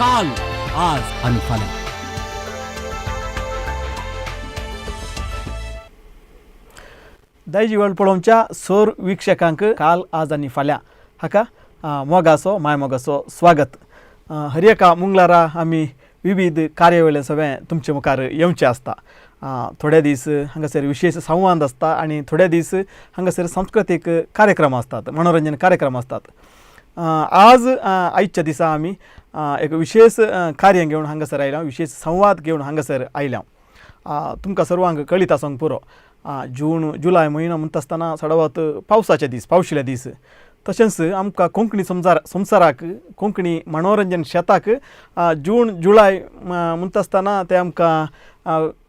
काल आज आणि फाल्यां. दायजी वर्ल्ड पळोवच्या सौर वीक्षकांक काल आज आनी फाल्यां हाका मोगाचो माय मोगाचो स्वागत. हर एका मंगळारा आमी विविध कार्यावळी सगळें तुमचे मुखार येवचें आसता. थोडे दीस हांगासर विशेश संवाद आसता आनी थोडे दीस हांगासर सांस्कृतीक कार्यक्रम आसतात, मनोरंजन कार्यक्रम आसतात. आज आयच्या दिसा आमी एक विशेष कार्य घेवन हांगासर आयल्या, विशेष संवाद घेवन हांगासर आयल्या. तुमकां सर्वांक कळीत आसोंक पुरो जून जुलय म्हयनो म्हणटा आसतना सडवत पावसाचे दीस, पावशिल्ले दीस. तशेंच आमकां कोंकणी संवसाराक कोंकणी मनोरंजन शेताक जून जुलय म्हणटा आसतना ते आमकां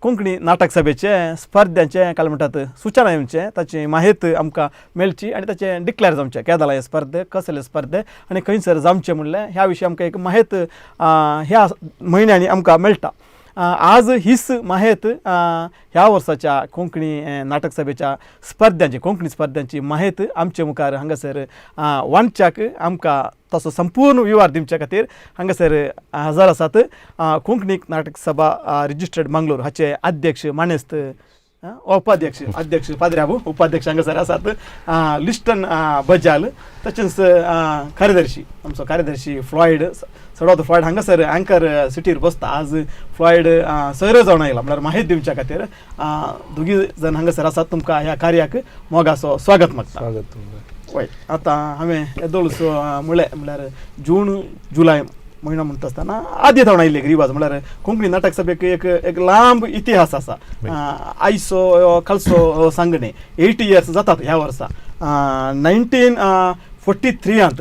कोंकणी नाटक सभेचे स्पर्धांचे काल म्हणटात सुचना येवचें, ताची माहिती आमकां मेळची आनी ताचें डिक्लेअर जावचें केदां हे स्पर्धे कसले स्पर्धे आनी खंयसर जावचें म्हणलें ह्या विशीं आमकां एक माहिती ह्या म्हयन्यांनी आमकां मेळटा. आज हीच माहिती ह्या वर्साच्या कोंकणी नाटक सभेच्या स्पर्धांची कोंकणी स्पर्धांची माहिती आमचे मुखार हांगासर वांचच्याक आमकां तसो संपूर्ण विवार दिवचे खातीर हांगासर हजर आसात कोंकणी नाटक सभा रजिस्टर्ड मंगळूर हाचे अध्यक्ष मानेस्त अध्यक्ष पाद्र्याबू उपाध्यक्ष हांगासर आसात लिस्टन बजाल. तशेंच कार्यदर्शी आमचो कार्यदर्शी फ्लॉयड सडवत फ्लॉयड हांगासर अँकर सिटीर बसता. आज फ्लॉयड सैर जावन आयला म्हणल्यार माहिती दिवच्या खातीर दोगी जण हांगासर आसात. तुमकां ह्या कार्याक मोगाचो स्वागत मागता. वय आतां हांवें येदोळसो म्हळ्यार जून जुलय म्हयनो म्हणटा आसतना आदी जावन आयिल्ले रिवाज म्हळ्यार कोंकणी नाटक सभेक एक लांब इतिहास आसा. आयचो खालचो सांगणे 80 इयर्स जातात ह्या वर्सा. 1943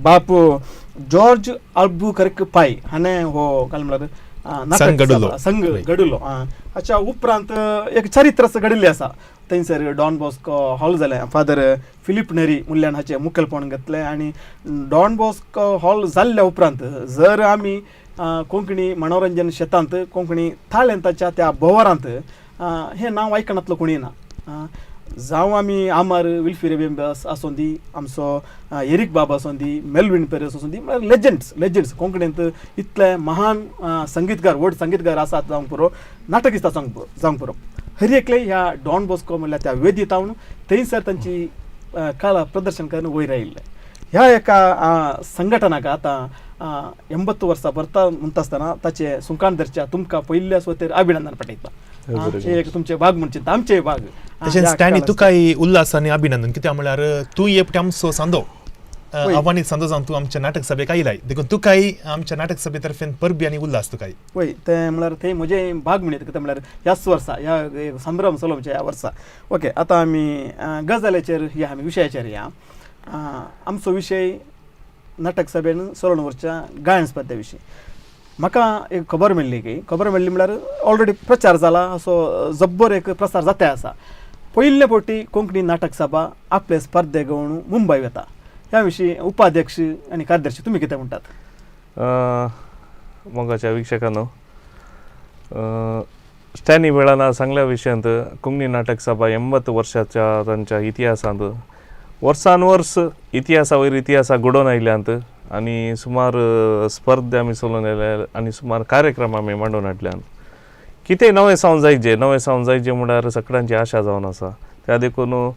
बाप जॉर्ज आल्बुकर्क पाय हाणें हो काल म्हळ्यार संघ घडलो. हाच्या उपरांत एक चरित्रच घडिल्लें आसा. थंयसर डॉन बॉस्को हॉल जालें. फादर फिलीप नेरी मुल्ल्यान हाचें मुखेलपण घेतलें आनी डॉन बॉस्को हॉल जाल्ल्या उपरांत जर आमी कोंकणी मनोरंजन शेतांत कोंकणी ताळेंताच्या त्या भोवरांत हें नांव आयकनातलो कोणी ना. जावं आमी आमार विल्फी रेबेंबस आसूं दी, आमचो एरीक बाब आसूं दी, मेल्विन पेरेस आसूं दी, म्हळ्यार लेजंड्स कोंकणींत इतले महान संगीतकार व्हड संगीतकार आसात जावंक पुरो, नाटकिस्ता जावंक पुरो. हर एकले ह्या डॉन बॉस्को म्हणल्यार त्या वेदीत हांव थंयसर तांची कला प्रदर्शन करून वयर आयिल्ले. ह्या एका संघटनाक आतां 80 वर्सां भरता म्हणटा आसतना ताचे सुकान धरच्या तुमकां पयल्या सुवातेर अभिनंदन पाठयता. एक तुमचे भाग म्हणचे आमचे भाग. तशेंच तुकाय उल्हास आनी अभिनंदन कित्याक म्हळ्यार तूं एक आमचो सांदो आव्हानीत सांदो जावन तूं आमच्या नाटक सभेक आयलाय देखून तुकाय आमच्या नाटक सभे तर्फेन परबी आनी उल्हास तुकाय. पळय ते म्हळ्यार ते म्हजे भाग म्हणत कितें म्हळ्यार ह्याच वर्सा ह्या संभ्रम चलोवचे ह्या वर्सा. ओके आतां आमी गजालेचेर या आमी विशयाचेर या. आमचो विशय नाटक सभेन चलोवन व्हरच्या गायन स्पर्धे विशीं. म्हाका एक खबर मेळ्ळी म्हळ्यार ऑलरेडी प्रचार जाला असो जब्बर एक प्रसार जाता आसा. पयले फावटी कोंकणी नाटक सभा आपले स्पर्धे घेवन मुंबय वता. ह्या विशीं उपाध्यक्ष आनी कार्यदर्शी तुमी कितें म्हणटात? मोगाच्या वीक्षकांनो, स्टॅनी मेळाना सांगल्या विशयांत कोंकणी नाटक सभा 80 वर्साच्या तांच्या इतिहासांत वर्सान वर्स इतिहासा वयर इतिहासा घडोवन आयल्यांत आनी सुमार स्पर्धे आमी चलोवन आयल्या आनी सुमार कार्यक्रम आमी मांडून हाडल्यान. कितेंय नवें जावंक जायचें म्हळ्यार सगळ्यांची आशा जावन आसा. त्या देखून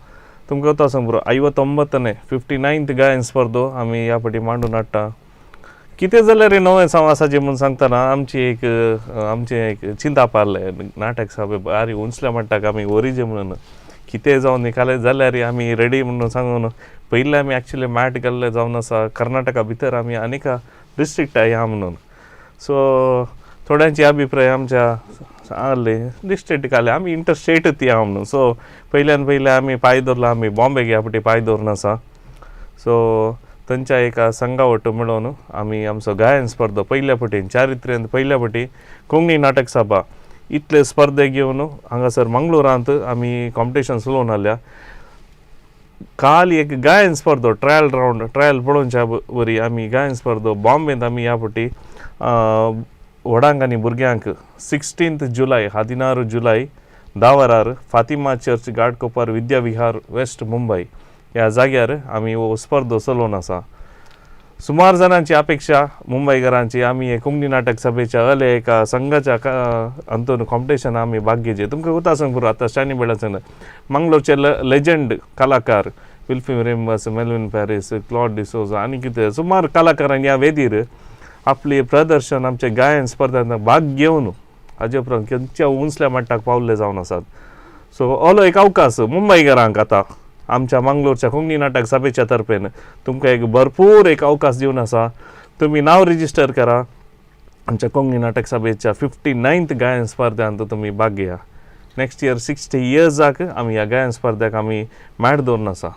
तुमकां तो सांग बरो 59th गायन स्पर्धो आमी ह्या फावटी मांडून हाडटा. कितें जाल्यार नवें जावं आसा म्हूण सांगतना आमचें एक चिंता पारलें नाटक सभे बारी उंचल्या मट्टाक आमी ओरिजे म्हणून कितें जावन निकाले जाल्यार आमी रेडी म्हणून सांगून पयलीं आमी एक्चुली मॅट गेल्ले जावन आसा कर्नाटका भितर आमी आनीक डिस्ट्रिक्ट या म्हणून. सो थोड्यांची अभिप्राय आमच्या आहले डिस्ट्रिक्ट आले आमी इंटरस्टेटूच या म्हणून. सो पयले आमी पांय दवरला आमी बॉम्बेक ह्या फावटी पांय दवरून आसा. सो थंयच्या एका संघावट मेळोवन आमी आमचो गायन स्पर्धो पयल्या फावटीन चारित्र्यांत पयल्या फावटी कोंकणी नाटक सभा इतले स्पर्धे घेवन हांगासर मंगळुरांत आमी कॉम्पिटिशन चलोवन हाडल्या. काल एक गायन स्पर्धो ट्रायल पळोवच्या वरी आमी गायन स्पर्धो बॉम्बेंत आमी ह्या फावटी व्हडांक आनी भुरग्यांक 16 जुलय 16 जुलय 10 वरार फातिमा चर्च घाटकोपर विद्या विहार वेस्ट मुंबय ह्या जाग्यार आमी हो स्पर्धो चलोवन आसा. सुमार जणांची अपेक्षा मुंबईकरांची आम्ही हे कोंकणी नाटक सभेच्या एका संघाच्या अंतून कॉम्पिटिशन आम्ही भाग घेचे. तुमकां उता सांग पुरो आतां स्टॅनी बेडा सांगना मंगलोरचे लेजंड कलाकार विल्फिम रेम्बस, मेल्विन पॅरिस, क्लॉड डिसोजा आणि कितें सुमार कलाकारांनी ह्या वेदीर आपली प्रदर्शन आमचे गायन स्पर्धांत भाग घेवन हाजे उपरांत खंयच्या उंचल्या मट्टाक पावल्ले जावन आसात. सो ओलो एक अवकाश मुंबईकरांक आतां आमच्या मंगलोरच्या कोंकणी नाटक सभेच्या तर्फेन तुमकां एक भरपूर एक अवकाश दिवन आसा. तुम्ही नाव रिजिस्टर करा. आमच्या कोंकणी नाटक सभेच्या 59th गायन स्पर्धांत तुम्ही भाग घेया. नेक्स्ट इयर 60 इयर्साक आमी ह्या गायन स्पर्धेक आमी मॅट दवरून आसा.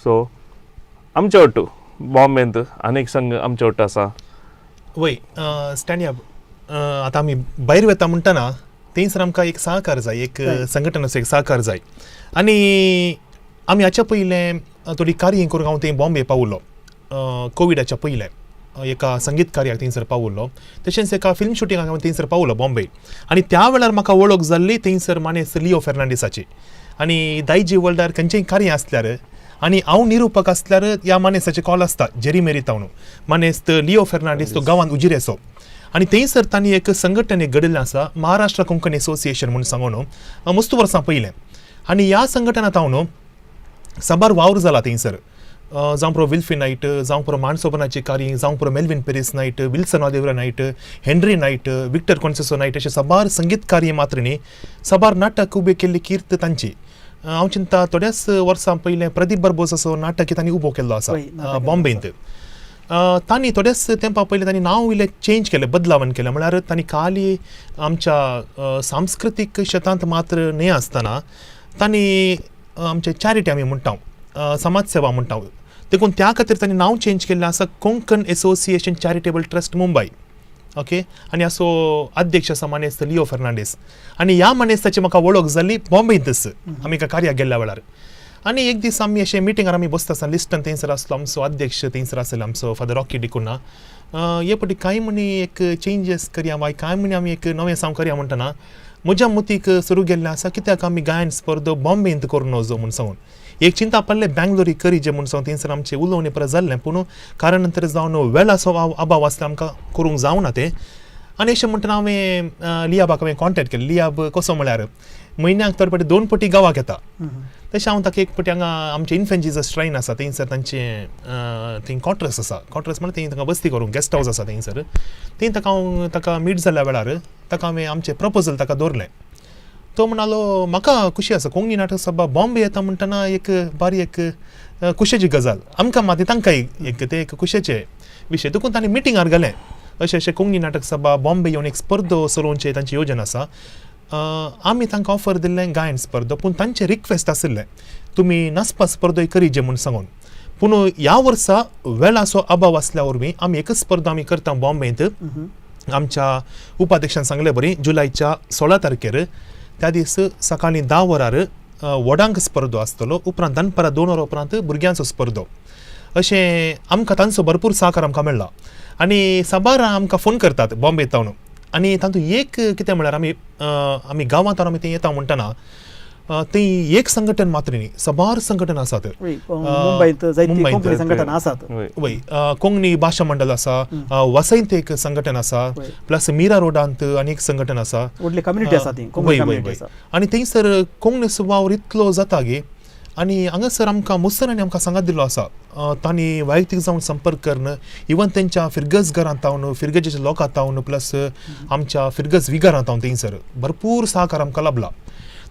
सो आमचे वट्टू बॉम्बेंत अनेक संघ आमचे वट्ट आसा. वय स्टॅन्या आतां आमी भायर वेता म्हणटना थंयसर आमकां एक सहकार जाय, एक संघटनाचो एक सहकार जाय. आनी आमी हाच्या पयलें थोडी कार्य करूंक हांव थंय बॉम्बे पावलो कोविडाच्या पयलें एका संगीत कार्याक थंयसर पावलो. तशेंच एका फिल्म शुटिंगाक हांव थंयसर पावलो बॉम्बे. आनी त्या वेळार म्हाका वळख जाल्ली थंयसर मानेस्त लिओ फेर्नांडीसाची. आनी दायजी वर्ल्डार खंयचेंय कार्य आसल्यार आनी हांव निरूपक आसल्यार ह्या मानेस्ताचे कॉल आसता जेरी मेरी तावन मानेस्त लिओ फेर्नांडीस तो गांवांत उजिरेचो. आनी थंयसर तांणी एक संघटन एक घडिल्लें आसा महाराष्ट्र कोंकणी असोसिएशन म्हूण सांगून मस्त वर्सां पयलें. आनी ह्या संघटनांत हांव न्हू साबार वावर जाला थंयसर. जावं पुरो विल्फी नायट, जावं पुरो माणसोबनाची कार्य, जावं पुरो Melvin Peris night, Wilson Oliver night, Henry night, Victor Concessao night अशे साबार संगीत कार्य मात्र न्ही साबार नाटक उबे केल्ली कीर्त तांची. हांव चिंता थोड्याच वर्सां पयलें प्रदीप बरबोस असो नाटक तांणी उबो केल्लो आसा बॉम्बेंत. तांणी थोड्याच तेंपा पयलीं तांणी नांव इल्लें चेंज केलें, बदलावन केलें. म्हळ्यार तांणी खाली आमच्या सांस्कृतीक क्षेत्रांत मात्र न्ही आसतना तांणी आमचे चॅरिटी आमी म्हणटा समाज सेवा म्हणटा देखून त्या खातीर तांणी नांव चेंज केल्लें आसा Konkan association charitable trust Mumbai. Okay. आनी असो अध्यक्ष आसा मानेस्त लिओ फेर्नांडीस. आनी ह्या मानेस्ताची म्हाका वळख जाल्ली बॉम्बेंतच आमी एका कार्याक गेल्ल्या वेळार. आनी एक दीस आमी अशें मिटिंगार आमी बसता आसतना लिस्टान थंयसर आसलो आमचो अध्यक्ष थंयसर आसलो आमचो फादर रॉकी डिकुना. हे पटी कांय म्हणी एक चेंजीस करया वा कांय म्हणी आमी एक नवें सांग करया म्हणटना म्हज्या मतीक सुरू गेल्लें आसा कित्याक आमी गायन स्पर्धो बॉम्बेंत करून वचो म्हूण सांगून. एक चिंता पडलें बँगलोरी करी जे म्हूण सांगून थंयसर आमचें उलोवणें परत जाल्लें पूण कारण नंतर जावन वेळाचो अभाव आसता आमकां करूंक जावना तें. आनी अशें म्हणटना हांवें लियाबाक हांवें कॉन्टेक्ट केलें. लियाब कसो म्हळ्यार म्हयन्याक थोडे फावटी 2 फावटी गांवाक येता. तशें हांव ताका एक फावटी हांगा आमचें इन्फंट जिजस श्राइन आसा थंयसर तांचें थंय क्वॉर्टर्स आसा. क्वॉर्टर्स म्हळ्यार थंय ताका बसती करूंक गेस्ट हावस आसा थंयसर. थंय ताका मीट जाल्ल्या वेळार ताका हांवें आमचें प्रपोजल ताका दवरलें. तो म्हणालो म्हाका खुशी आसा कोंकणी नाटक सभा बॉम्बे येता म्हणटना एक बारी एक खुशेची गजाल आमकां मात तांकांय एक ते एक खुशेचे विशय. देखून तांणी मिटिंगार गेलें अशें कोंकणी नाटक सभा बॉम्बे येवन एक स्पर्धो चलोवचे तांची येवजण आसा. आमी तांकां ऑफर दिल्लें गायन स्पर्धो पूण तांचें रिक्वेस्ट आशिल्लें तुमी नाचपा स्पर्धो करीजे म्हूण सांगून. पूण ह्या वर्सा वेळाचो अभाव आसल्या वरवीं आमी एकच स्पर्धा आमी करता बॉम्बेंत. आमच्या उपाध्यक्षान सांगलें बरी जुलायच्या 16 तारखेर त्या दीस सकाळीं 10 वरार व्हडांक स्पर्धो आसतलो. उपरांत दनपारां 2 वरां उपरांत भुरग्यांचो स्पर्धो. अशें आमकां तांचो भरपूर सहकार आमकां मेळ्ळा. आनी साबार आमकां फोन करतात बॉम्बे येतावन. आनी तातूंत एक कितें म्हळ्यार आमी गांवांत आमी थंय येता म्हणटना थंय एक संघटन मात्र न्ही साबार संघटन आसात. मुंबईत कोंकणी संघटना आसात. वय कोंकणी भाशा मंडळ आसा, वसईंत एक संघटन आसा, प्लस मीरा रोडांत आनी एक संघटन आसा. व्हडली कम्युनिटी आसा ती कोंकणी कम्युनिटी आसा. आनी थंयसर कोंकणी वावर इतलो जाता गे. आनी हांगासर आमकां मुसरांनी आमकां सांगात दिल्लो आसा तांणी वैयक्तीक जावन संपर्क करून इवन तेंच्या फिरगज घरांत तावन फिरगजेच्या लोकांत तावन प्लस आमच्या फिरगज विगारांत तावन थंयसर भरपूर सहकार आमकां लाभला.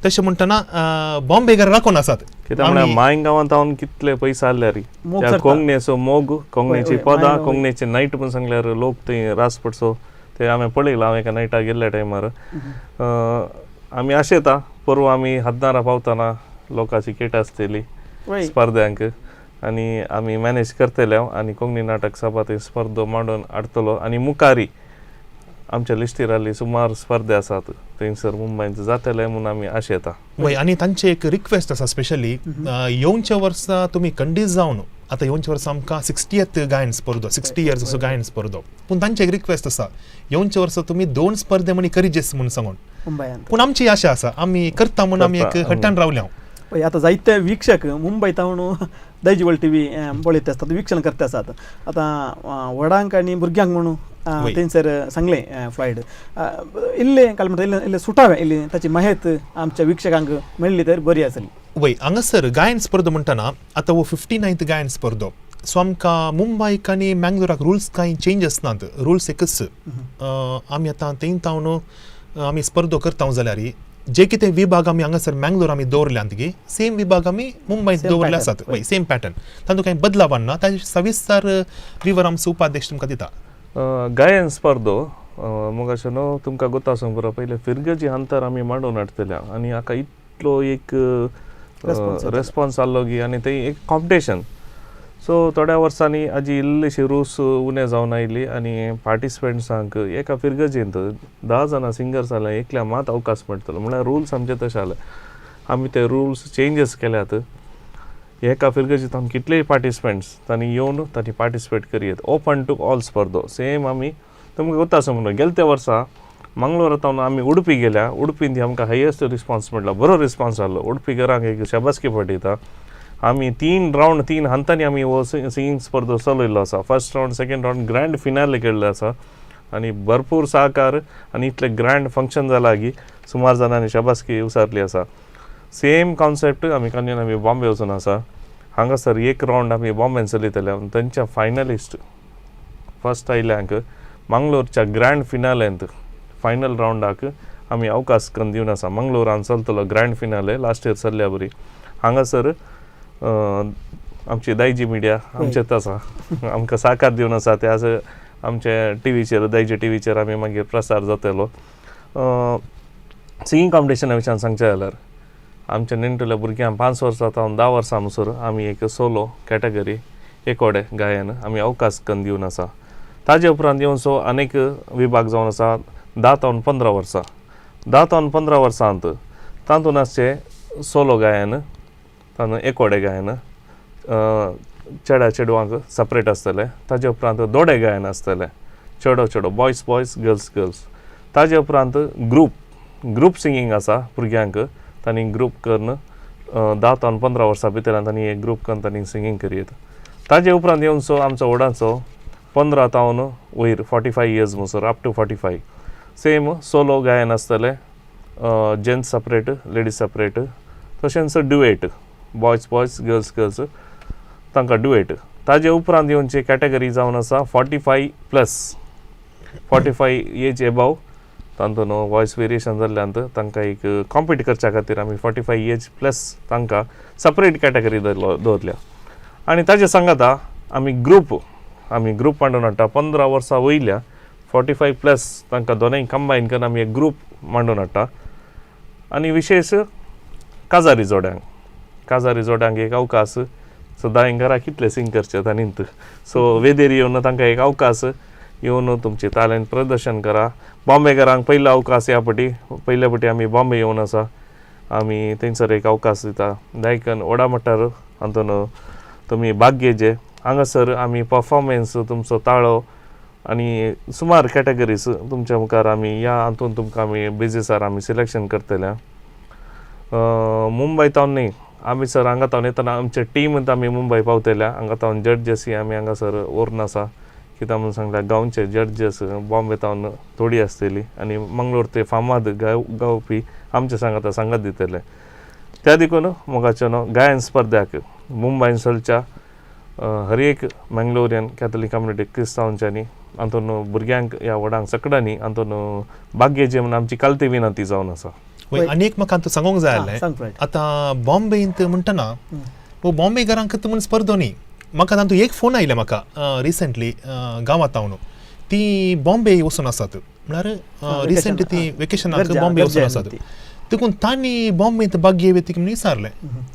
तशें म्हणटना बॉम्बेकार राखून आसात कित्याक म्हळ्यार मायन गांवांत हांव कितले पयस आसल्यार त्या कोंकणीचो मोग, कोंकणीची पदां, कोंकणीचे नायट म्हूण सांगल्यार लोक थंय रास पडसो ते हांवें पळयलां. हांवें एका नायटाक गेल्ल्या टायमार आमी आशेता परवा आमी हद्दारा पावतना लोकांची किट आसतली स्पर्धांक आनी आमी मॅनेज करतले आनी कोंकणी नाटक सभा थंय स्पर्धो मांडून हाडटलो. आनी मुखारी आमच्या लिस्टीर आसली सुमार स्पर्धे आसात थंयसर मुंबयंत जातले म्हणून आमी आशेता. वय आनी तांचे एक रिक्वेस्ट आसा स्पेशली येवच्या वर्सा तुमी कंडीस जावन आतां येवच्या वर्सा आमकां 60th गायन स्पर्धो 60 इयर्स असो गायन स्पर्धो. पूण तांचे एक रिक्वेस्ट आसा येवच्या वर्सा तुमी 2 स्पर्धे म्हणी करीजेस म्हूण सांगून. पूण आमची आशा आसा आमी करता म्हणून आमी एक हट्टान रावल्या. पळय आतां जायते वीक्षक मुंबयतावन दैजवल टीव्ही पळयत आसतात वीक्षण करता आसात आतां व्हडांक आनी भुरग्यांक म्हणून वय. थंयसर सांगलें फ्लायट इल्लें काल म्हणटा इल्लें सुटावें इल्लें ताची माहित आमच्या वीक्षकांक मेळ्ळी तर बरी आसली. वय हांगासर गायन स्पर्धो म्हणटना आतां हो 59th गायन स्पर्धो सो आमकां मुंबयक आनी मँगलोराक रुल्स कांय चेंज आसनात रुल्स एकच आमी आतां थंय तावन आमी स्पर्धो करता जाल्यार जे कितें विभाग आमी हांगासर मँगलोर आमी दवरल्यात गी सेम विभाग आमी मुंबयत Same दवरले pattern. आसात वय सेम पॅटर्न तातूंत कांय बदलाव ना ताजे सविस्तर विवर आमचो उपाध्यक्ष तुमकां दिता. गायन स्पर्धो मगाशें न्हू तुमकां गोतासूंक बरो पयलें फिरगेची अंतर आमी मांडून हाडटल्या आनी हाका इतलो एक रेस्पॉन्स आसलो की आनी थंय एक कॉम्पिटिशन सो थोड्या वर्सांनी हाजी इल्लीशी रूस उणें जावन आयली आनी पार्टिसिपंट्सांक एका फिरगेचेंत 10 जाणां सिंगर्स जाल्यार एकल्या मात अवकाश मेळटलो म्हळ्यार रुल्स आमचे तशे आले आमी ते रुल्स चेंजीस केल्यात एका फिरगेचेंत आमी कितलेय पार्टिसिपंट्स तांणी येवन तांणी पार्टिसिपेट करीत ओपन टू ऑल स्पर्धो सेम आमी तुमकां गोतासूं म्हणून गेल्या त्या वर्सा मंगळूरांत आमी उडपी गेल्या उडपीन ती आमकां हायेस्ट रिस्पॉन्स मेळ्ळो बरो रिस्पॉन्स आसलो उडपीकरांक एक शाबासकी पटयता आमी 3 रावंड 3 हांतांनी आमी हो सिंगींग स्पर्धो चलयल्लो आसा first round second round grand finale केल्लो आसा आनी भरपूर सहकार आनी इतलें ग्रँड फंक्शन जालां की सुमार जाणांनी शाबासकी उसारली आसा सेम कॉन्सेप्ट आमी कान्यान आमी बॉम्बे वचून आसा हांगासर एक रावंड आमी बॉम्बेन चलयतले थंयच्या फायनलिस्ट फर्स्ट आयल्यांक मंगलोरच्या ग्रँड फिनालेंत फायनल रावंडाक आमी अवकाश करून दिवन आसा मंगलोरान चलतलो ग्रँड फिनाले लास्ट इयर चल्ल्या बरी हांगासर आमची दायजी मिडिया आमचेच आसा आमकां साकार दिवन आसा ते आज आमचे टीव्हीचेर दायजी टीव्हीचेर आमी मागीर प्रसार जातलो सिंगींग कॉम्पिटिशना विशयान सांगचें जाल्यार आमच्या नेण्टेल्या भुरग्यांक 5 वर्सां तावन 10 वर्सां म्हणसर आमी एक सोलो कॅटेगरी एकोडे गायन आमी अवकाश करून दिवन आसा ताजे उपरांत येवन सो अनेक विभाग जावन आसा 10 तावन 15 वर्सां 10 तावन 15 वर्सांत तातूंत आसचे सोलो गायन तातूंत एकोडे गायन चेड्या चेडवांक सेपरेट आसतले ताजे उपरांत दोडे गायन आसतले चेडो चेडो बॉयज बॉयज गर्ल्स गर्ल्स ताजे उपरांत ग्रूप सिंगींग आसा भुरग्यांक तांणी ग्रूप करून 10 तावन 15 वर्सां भितर तांणी एक ग्रूप करून तांणी सिंगींग करीत ताजे उपरांत येवन सो आमचो व्हडाचो 15 तावन वयर 45 इयर्स म्हणसर अप टू 45 सेम सोलो गायन आसतले जेंट्स सेपरेट लेडीज सेपरेट तशेंच duet boys boys girls girls तांकां ड्युएट ताजे उपरांत येवनची कॅटेगरी जावन आसा 45 एज एबाव तातूंत वॉयस वेरिएशन जाल्ल्यान तांकां एक कॉम्पीट करच्या खातीर आमी 45 एज प्लस तांकां सेपरेट कॅटेगरी दवरल्या आनी ताजे सांगाता आमी ग्रूप मांडून हाडटा 15 वर्सां वयल्या 45 प्लस तांकां दोनूय कंबायन करून आमी एक ग्रूप मांडून हाडटा आनी विशेश काजारी जोड्यांक एक अवकाश सदां घरा कितले सिंग करचे तांणींत सो वेदेर येवन तांकां एक अवकाश येवन तुमचे टॅलंट प्रदर्शन करा बॉम्बेकारांक पयलो अवकाश ह्या पयल्या फावटी आमी बॉम्बे येवन आसा आमी थंयसर एक अवकाश दिता दायकन ओडा मट्टार हातून तुमी भाग्य जे हांगासर आमी परफॉर्मन्स तुमचो ताळो आनी सुमार कॅटेगरीज तुमच्या मुखार आमी ह्या हातून तुमकां आमी बेजिसार आमी सिलेक्शन करतले मुंबय तावन न्ही आमी सर हांगा तावन येतना आमचे टीम आमी मुंबय पावतल्या हांगा तावन जड्जसी आमी हांगासर व्हरून आसा कित्याक म्हणून सांगल्यार गांवचे जड्जस बॉम्बे तावन थोडी आसतली आनी मंगळूर ते फामाद गावपी आमचे सांगाता सांगत दितले त्या देखून मोगाच्या गायन स्पर्ध्याक मुंबय चलच्या हर एक मंगलोरियन कॅथलीक कम्युनिटी क्रिस्तांवांच्यांनी हातून भुरग्यांक ह्या व्हडांक सकडांनी हातून भाग्य जे म्हणून आमची कालती विनंती जावन आसा आनी एक म्हाका आतां सांगूंक जाय आसलें आतां बॉम्बेंत म्हणटना वो बॉम्बेकारांक म्हणून स्पर्धो न्ही म्हाका तातूंत एक फोन आयले म्हाका रिसंटली गांवांत हांव ती बॉम्बे वचून आसात म्हळ्यार रिसंट ती वेकेशनाक बॉम्बे वचून आसात देखून तांणी बॉम्बेंत भाग्य वेतीक म्हणून विचारलें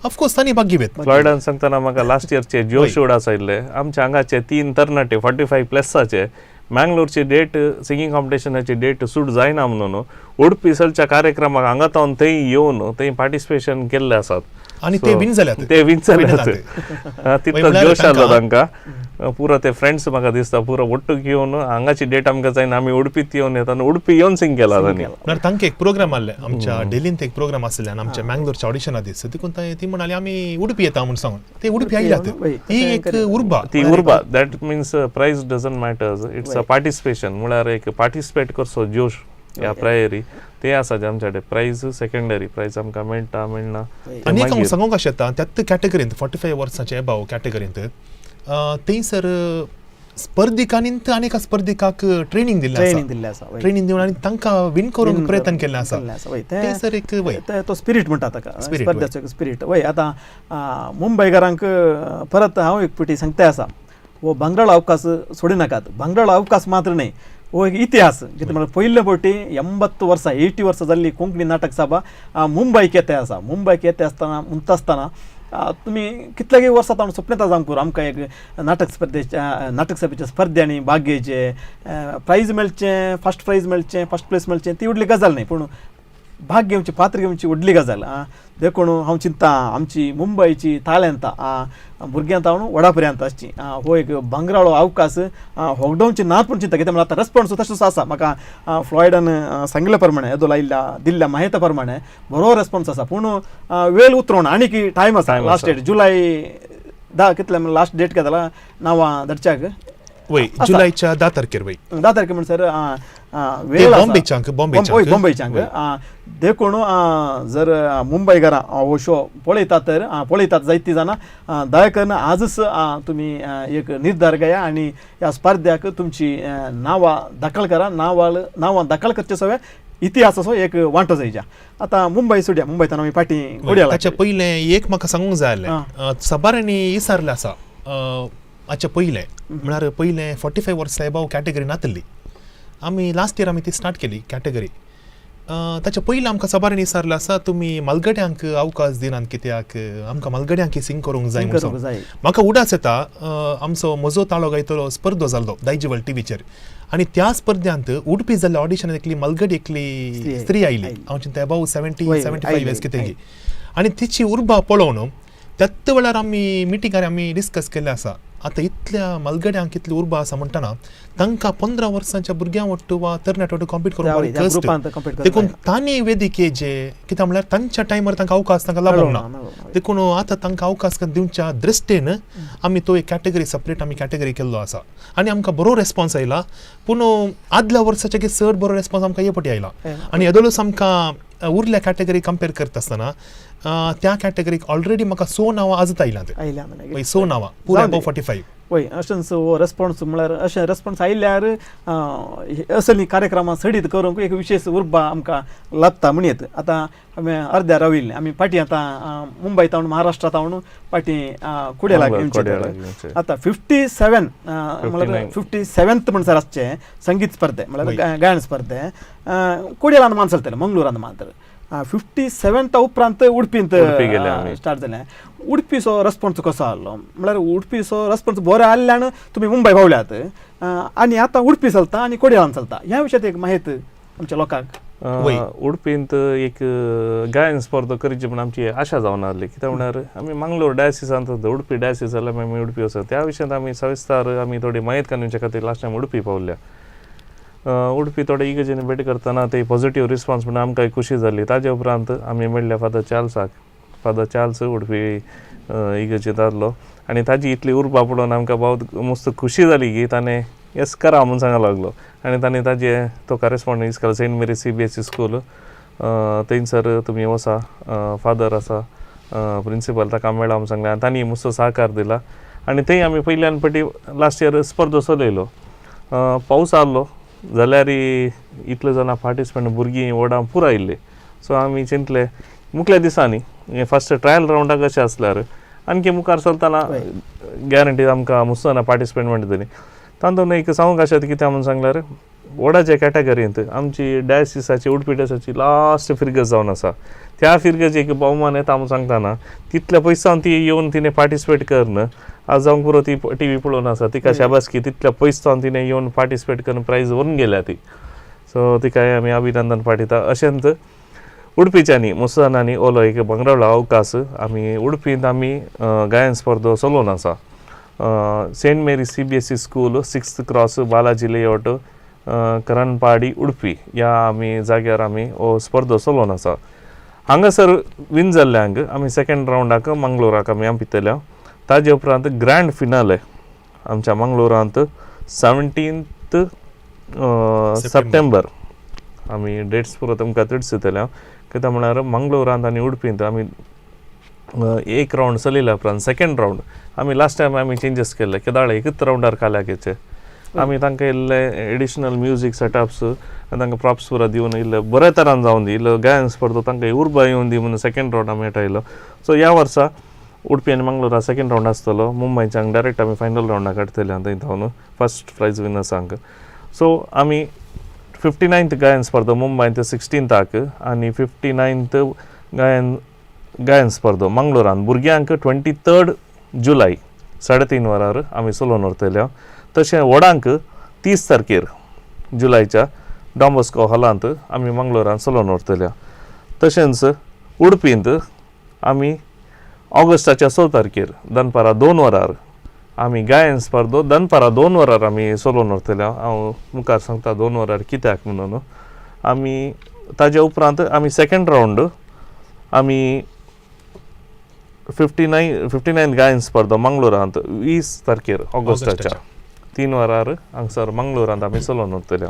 ऑफकोर्स तांणी भाग्य वेत फ्लॉयडान सांगतना म्हाका लास्ट इयरचे जोश उडास आयिल्ले आमच्या हांगाचे 3 तरणाटे 45 प्लसाचे मँगलोरची डेट सिंगींग कॉम्पिटिशनाची डेट सूट जायना म्हणून उडपी चलच्या कार्यक्रमाक हांगा तावन थंय येवन थंय पार्टिसिपेशन केल्ले आसात आणि ते win जाल्यात. ते विन Final जाल्यात जाते. तितलो म्हळ्यार जोश आलो तांकां- तांकां पुरो ते फ्रेंड्स म्हाका दिसता पुरो ಒಟ್ಟು घेवन हांगाची डेट आमकां जायन आमी उडपीत येवन येता आनी उडपी येवन सिंग केला तांणी म्हळ्यार तांकां एक प्रोग्राम आसले आमच्या डेलींत एक प्रोग्राम आसले आमच्या मँगलोरच्या ऑडिशना दीस देखून ती म्हणाली आमी उडपी येता म्हणून सांगून ते उडपी आयल्यात ही एक उर्बा ती उर्बा that means prize doesn't matters it's a participation म्हळ्यार एक पार्टिसिपेट करचो जोश ह्या प्रायरी ते आसा जे आमच्या प्रायज सेकंडरी प्रायज आमकां मेळटा मेळना आनी एक हांव सांगूंक अशें येता त्याच कॅटेगरींत 45 वर्सांचे एबाव कॅटेगरींत थंयसर स्पर्धिकांनींत आनी एका स्पर्धिकाक ट्रेनिंग दिल्लें आसा ट्रेनिंग दिवन आनी तांकां विन करूंक प्रयत्न केल्ले आसा थंयसर एक वय तो स्पिरीट म्हणटा ताका Spirit, स्पर्धेचो एक स्पिरीट वय आतां मुंबयकारांक परत हांव एक पिटी सांगता आसा वो बंगाळ अवकाश सोडिनाकात बंगाळ अवकाश मात्र न्ही हो एक इतिहास कितें म्हळ्यार पयले फावटी 80 वर्सां 80 वर्सां जाल्ली कोंकणी नाटक सभा मुंबयक येता आसा मुंबयक येता आसतना म्हणटा आसतना तुमी कितलेय वर्सां हांव स्वप्न येता जावंक आमकां एक नाटक सभेच्या स्पर्धांनी भाग घेवचे प्रायज मेळचें फर्स्ट प्रायज मेळचें फर्स्ट प्लेस मेळचें ती व्हडली गजाल न्ही पूण भाग घेवची पात्र घेवची व्हडली गजाल देखून हांव चिंत्ता आमची मुंबयची ताळेंत भुरग्यांत हांव व्हडा पर्यंत आसची हो एक बंगराळो अवकाश होगडोवची नात पूण चिंता कित्याक म्हळ्यार आतां रेस्पॉन्स तसोच आसा म्हाका फ्लॉयडान सांगले प्रमाणे येदो दिल्ल्या माहिती प्रमाणे बरो रेस्पॉन्स आसा पूण वेळ उतरोवन आनीक टायम आसा लास्ट डेट जुलय कितले लास्ट डेट काय जाला नांवां धाडच्याक वय जुलयच्या 10 तारखेर वय 10 तारखे म्हणसर वेळ बॉम्बेच्याक देखून जर मुंबयकारां हो शो पळयतात जायतीं जाणां दया करून आजच तुमी एक निर्धार घेया आनी ह्या स्पर्ध्याक तुमची नांवां दाखल करा नांवां दाखल करचे सगळे इतिहासाचो एक वांटो जायच्या आतां मुंबय सोडया मुंबयतान आमी फाटीं घोड्याला ताच्या पयलें एक म्हाका सांगूंक जाय आसलें सबारांनी विचारलें आसा हाचे पयलें म्हळ्यार पयलें 45 वर्सां एबाव कॅटेगरी नातली आमी लास्ट इयर आमी ती स्टार्ट केली कॅटेगरी ताच्या पयलीं आमकां सबारांनी विचारलें आसा तुमी मलगड्यांक अवकाश दिनात कित्याक आमकां मलगड्यांक सिंग करूंक जाय म्हणून म्हाका उडास येता आमचो म्हजो ताळो गायतलो स्पर्धो जाल्लो दायजिवल टीव्हीचेर आनी त्या स्पर्धांत उडपी जाल्ल्या ऑडिशनान एकली मलगडी एकली स्त्री आयली हांव चिंता एबाव 75 इयर्स कितें आनी तिची उर्बा पळोवन त्याच वेळार आमी मिटिंगार आमी डिस्कस केल्लें आसा आतां इतल्या मलगड्यांक इतली उर्बा आसा म्हणटना तांकां 15 वर्सांच्या भुरग्यां वट्टू वा तरणाट्या वट्टू कॉम्पीट करूंक देखून तांणी वेदिकेचे कित्याक म्हळ्यार तांच्या टायमार तांकां अवकाश तांकां लाभूंक ना देखून आतां तांकां अवकाश दिवच्या दृश्टेन आमी तो एक कॅटेगरी सपरेट आमी कॅटेगरी केल्लो आसा आनी आमकां बरो रेस्पॉन्स आयला पूण आदल्या वर्साचे चड बरो रेस्पॉन्स आमकां हे फावटी आयला आनी येदोलूच आमकां उरल्या कॅटेगरी कंपेर करता आसतना त्या कॅटेगरीक ऑलरेडी म्हाका 100 नांवां आजूच आयल्यात 100 नांवां पुरो अबाव 45 वय अशेंच हो रेस्पॉन्स म्हळ्यार अशें रेस्पॉन्स आयल्यार असली कार्यक्रमां सडीत करूंक एक विशेष उर्बा आमकां लाभता म्हणयत आतां आमी अर्द्या राविल्ले आमी फाटीं आतां मुंबयत महाराष्ट्रात हांव फाटीं कुडेलाक येवचे आतां 57 म्हळ्यार 57th म्हणसर आसचे संगीत स्पर्धे म्हळ्यार गायन स्पर्धे कुडेलान मान चलतले मंगळुरान मात्र 57 उपरांत उडपींत स्टार्ट जालें उडपीचो रेस्पॉन्स कसो आहलो म्हळ्यार उडपीचो रेस्पॉन्स बरो आसल्यान तुमी मुंबय पावल्यात आनी आतां उडपी चलता आनी कोडयाळान चलता ह्या विशयात एक माहिती आमच्या लोकांक उडपींत एक गायन स्पर्धा करची म्हण आमची आशा जावन आसली कित्याक म्हळ्यार आमी मंगलोर डायसिसांत उडपी डायसीस जाल्यार आमी उडपी वचत त्या विशयांत आमी सविस्तार आमी थोडी माहिती काडूच्या खातीर लास्ट टायम उडपी पावल्या उडपी थोडे इगर्जेनी भेट करतना ते पॉझिटिव्ह रिस्पॉन्स म्हणून आमकां खुशी जाली ताजे उपरांत आमी मेळ्ळे फादर चार्ल्स उडपी इगर्जेंत आसलो आनी ताजी इतली उर्बा पळोवन आमकां बहुत मस्त खुशी जाली की ताणें येस करा म्हणून सांगूंक लागलो आनी ताणें ताजे तो करस्पॉन्डन्स केलो सेंट मेरी CBSE स्कूल थंयसर तुमी वचा फादर आसा प्रिंसिपल ताका मेळ्ळा म्हणून सांगलें आनी तांणी मस्त सहकार दिला आनी थंय आमी पयल्यान फावटी लास्ट इयर स्पर्धो चलयलो पावस आहलो जाल्यार इतले जाणां पार्टिसिपंट भुरगीं व्हडा पुरो आयिल्ले सो आमी चिंतले मुखल्या दिसांनी फस्ट ट्रायल रावंडाक अशें आसल्यार आणकी मुखार चलतना गॅरंटी आमकां मस्त जाणां पार्टिसिपेंट म्हणटली तातूंत एक सांगूंक अशें कित्याक म्हणून सांगल्यार व्हडाच्या कॅटेगरींत आमची डायसिसाची उडपी डायसिसाची लास्ट फिरगत जावन आसा त्या फिरगेची एक भोवमान येता म्हणून सांगतना तितल्या पयसांत ती येवन तिणें पार्टिसिपेट करन आज जावंक पुरो ती TV पळोवन आसा तिका शाबासकी तितल्या पयसांत तिणें येवन पार्टिसिपेट करून प्रायज व्हरून गेल्या ती सो तिका आमी अभिनंदन पाठयता अशेंच उडपीच्यांनी मुसळांनी ओलो एक बंगरावळा अवकाश आमी उडपींत आमी गायन स्पर्धो चलोवन आसा Saint Mary CBSE school 6th cross Balaji layout Karanpadi Udupi ह्या आमी जाग्यार आमी हो स्पर्धो चलोवन आसा हांगासर विन जाल्ल्यांक आमी सेकंड रावंडाक मंगलोराक आमी पितल्या ताजे उपरांत ग्रँड फिनाले आमच्या मंगलोरांत 17th सप्टेंबर आमी डेट्स पुरो तुमकां तिड्स दितल्या कित्याक म्हळ्यार मंगलोरांत आनी उडपींत आमी एक रावंड चलयल्या उपरांत सेकंड रावंड आमी लास्ट टायम आमी चेंजीस केल्ले केदाळे एकच रावंडार काल्याकेचे आमी तांकां इल्ले एडिशनल म्युजीक सेटअप्स तांकां प्रॉप्स पुरो दिवन इल्ले बरे तरान जावन दी इल्लो गायन स्पर्धो तांकां उर्बा येवन दी म्हणून सेकंड रावंड आमी मेळटायलो सो ह्या वर्सा उडपी आनी मंगलोरा सेकंड रावंड आसतलो मुंबयच्यान डायरेक्ट आमी फायनल रावंडाक काडटले थंय जावन फर्स्ट प्रायज विनर्सांक सो आमी 59th गायन स्पर्धो मुंबयंत 16th आनी 59th गायन स्पर्धो मंगलोरान भुरग्यांक 23rd जुलय 3:30 वरार आमी चलोवन व्हरतले तशें व्हडांक 30 तारखेर जुलयच्या डॉम्बस्को हॉलांत आमी मंगलोरान चलोवन व्हरतले तशेंच उडपींत आमी ऑगस्टाच्या 6 तारखेर दनपारां 2 वरार आमी गायन स्पर्धो दनपारां 2 वरार आमी चलोवन व्हरतले हांव मुखार सांगता 2 वरार कित्याक म्हणून आमी ताजे उपरांत आमी सेकंड रावंड आमी 59th गायन स्पर्धो मंगलोरांत 20 तारखेर ऑगस्टाच्या 3 वरार हांगसर मंगलोरांत आमी चलोवन व्हरतले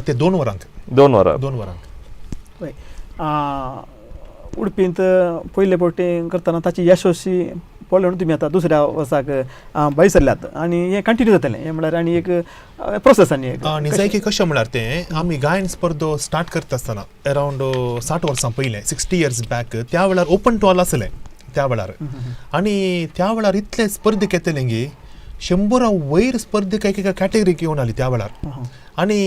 ते 2 वरांक 2 वरार 2 वरांक उडपींत पयले फावटी करतना ताची यशस्वी पळोवन म्हणून तुमी आतां दुसऱ्या वर्साक भायर सरल्यात आनी हें कंटिन्यू जातलें हें म्हळ्यार आनी एक प्रोसेस आनी एक निजायकी कशें म्हळ्यार तें आमी गायन स्पर्धो स्टार्ट करता आसतना अरावंड 60 वर्सां पयलें 60 years बॅक त्या वेळार ओपन टू ऑल आसलें त्या वेळार आनी त्या वेळार इतले स्पर्धक येतले गे 100 वयर स्पर्धक एका कॅटेगरीक येवन आली त्या वेळार आनी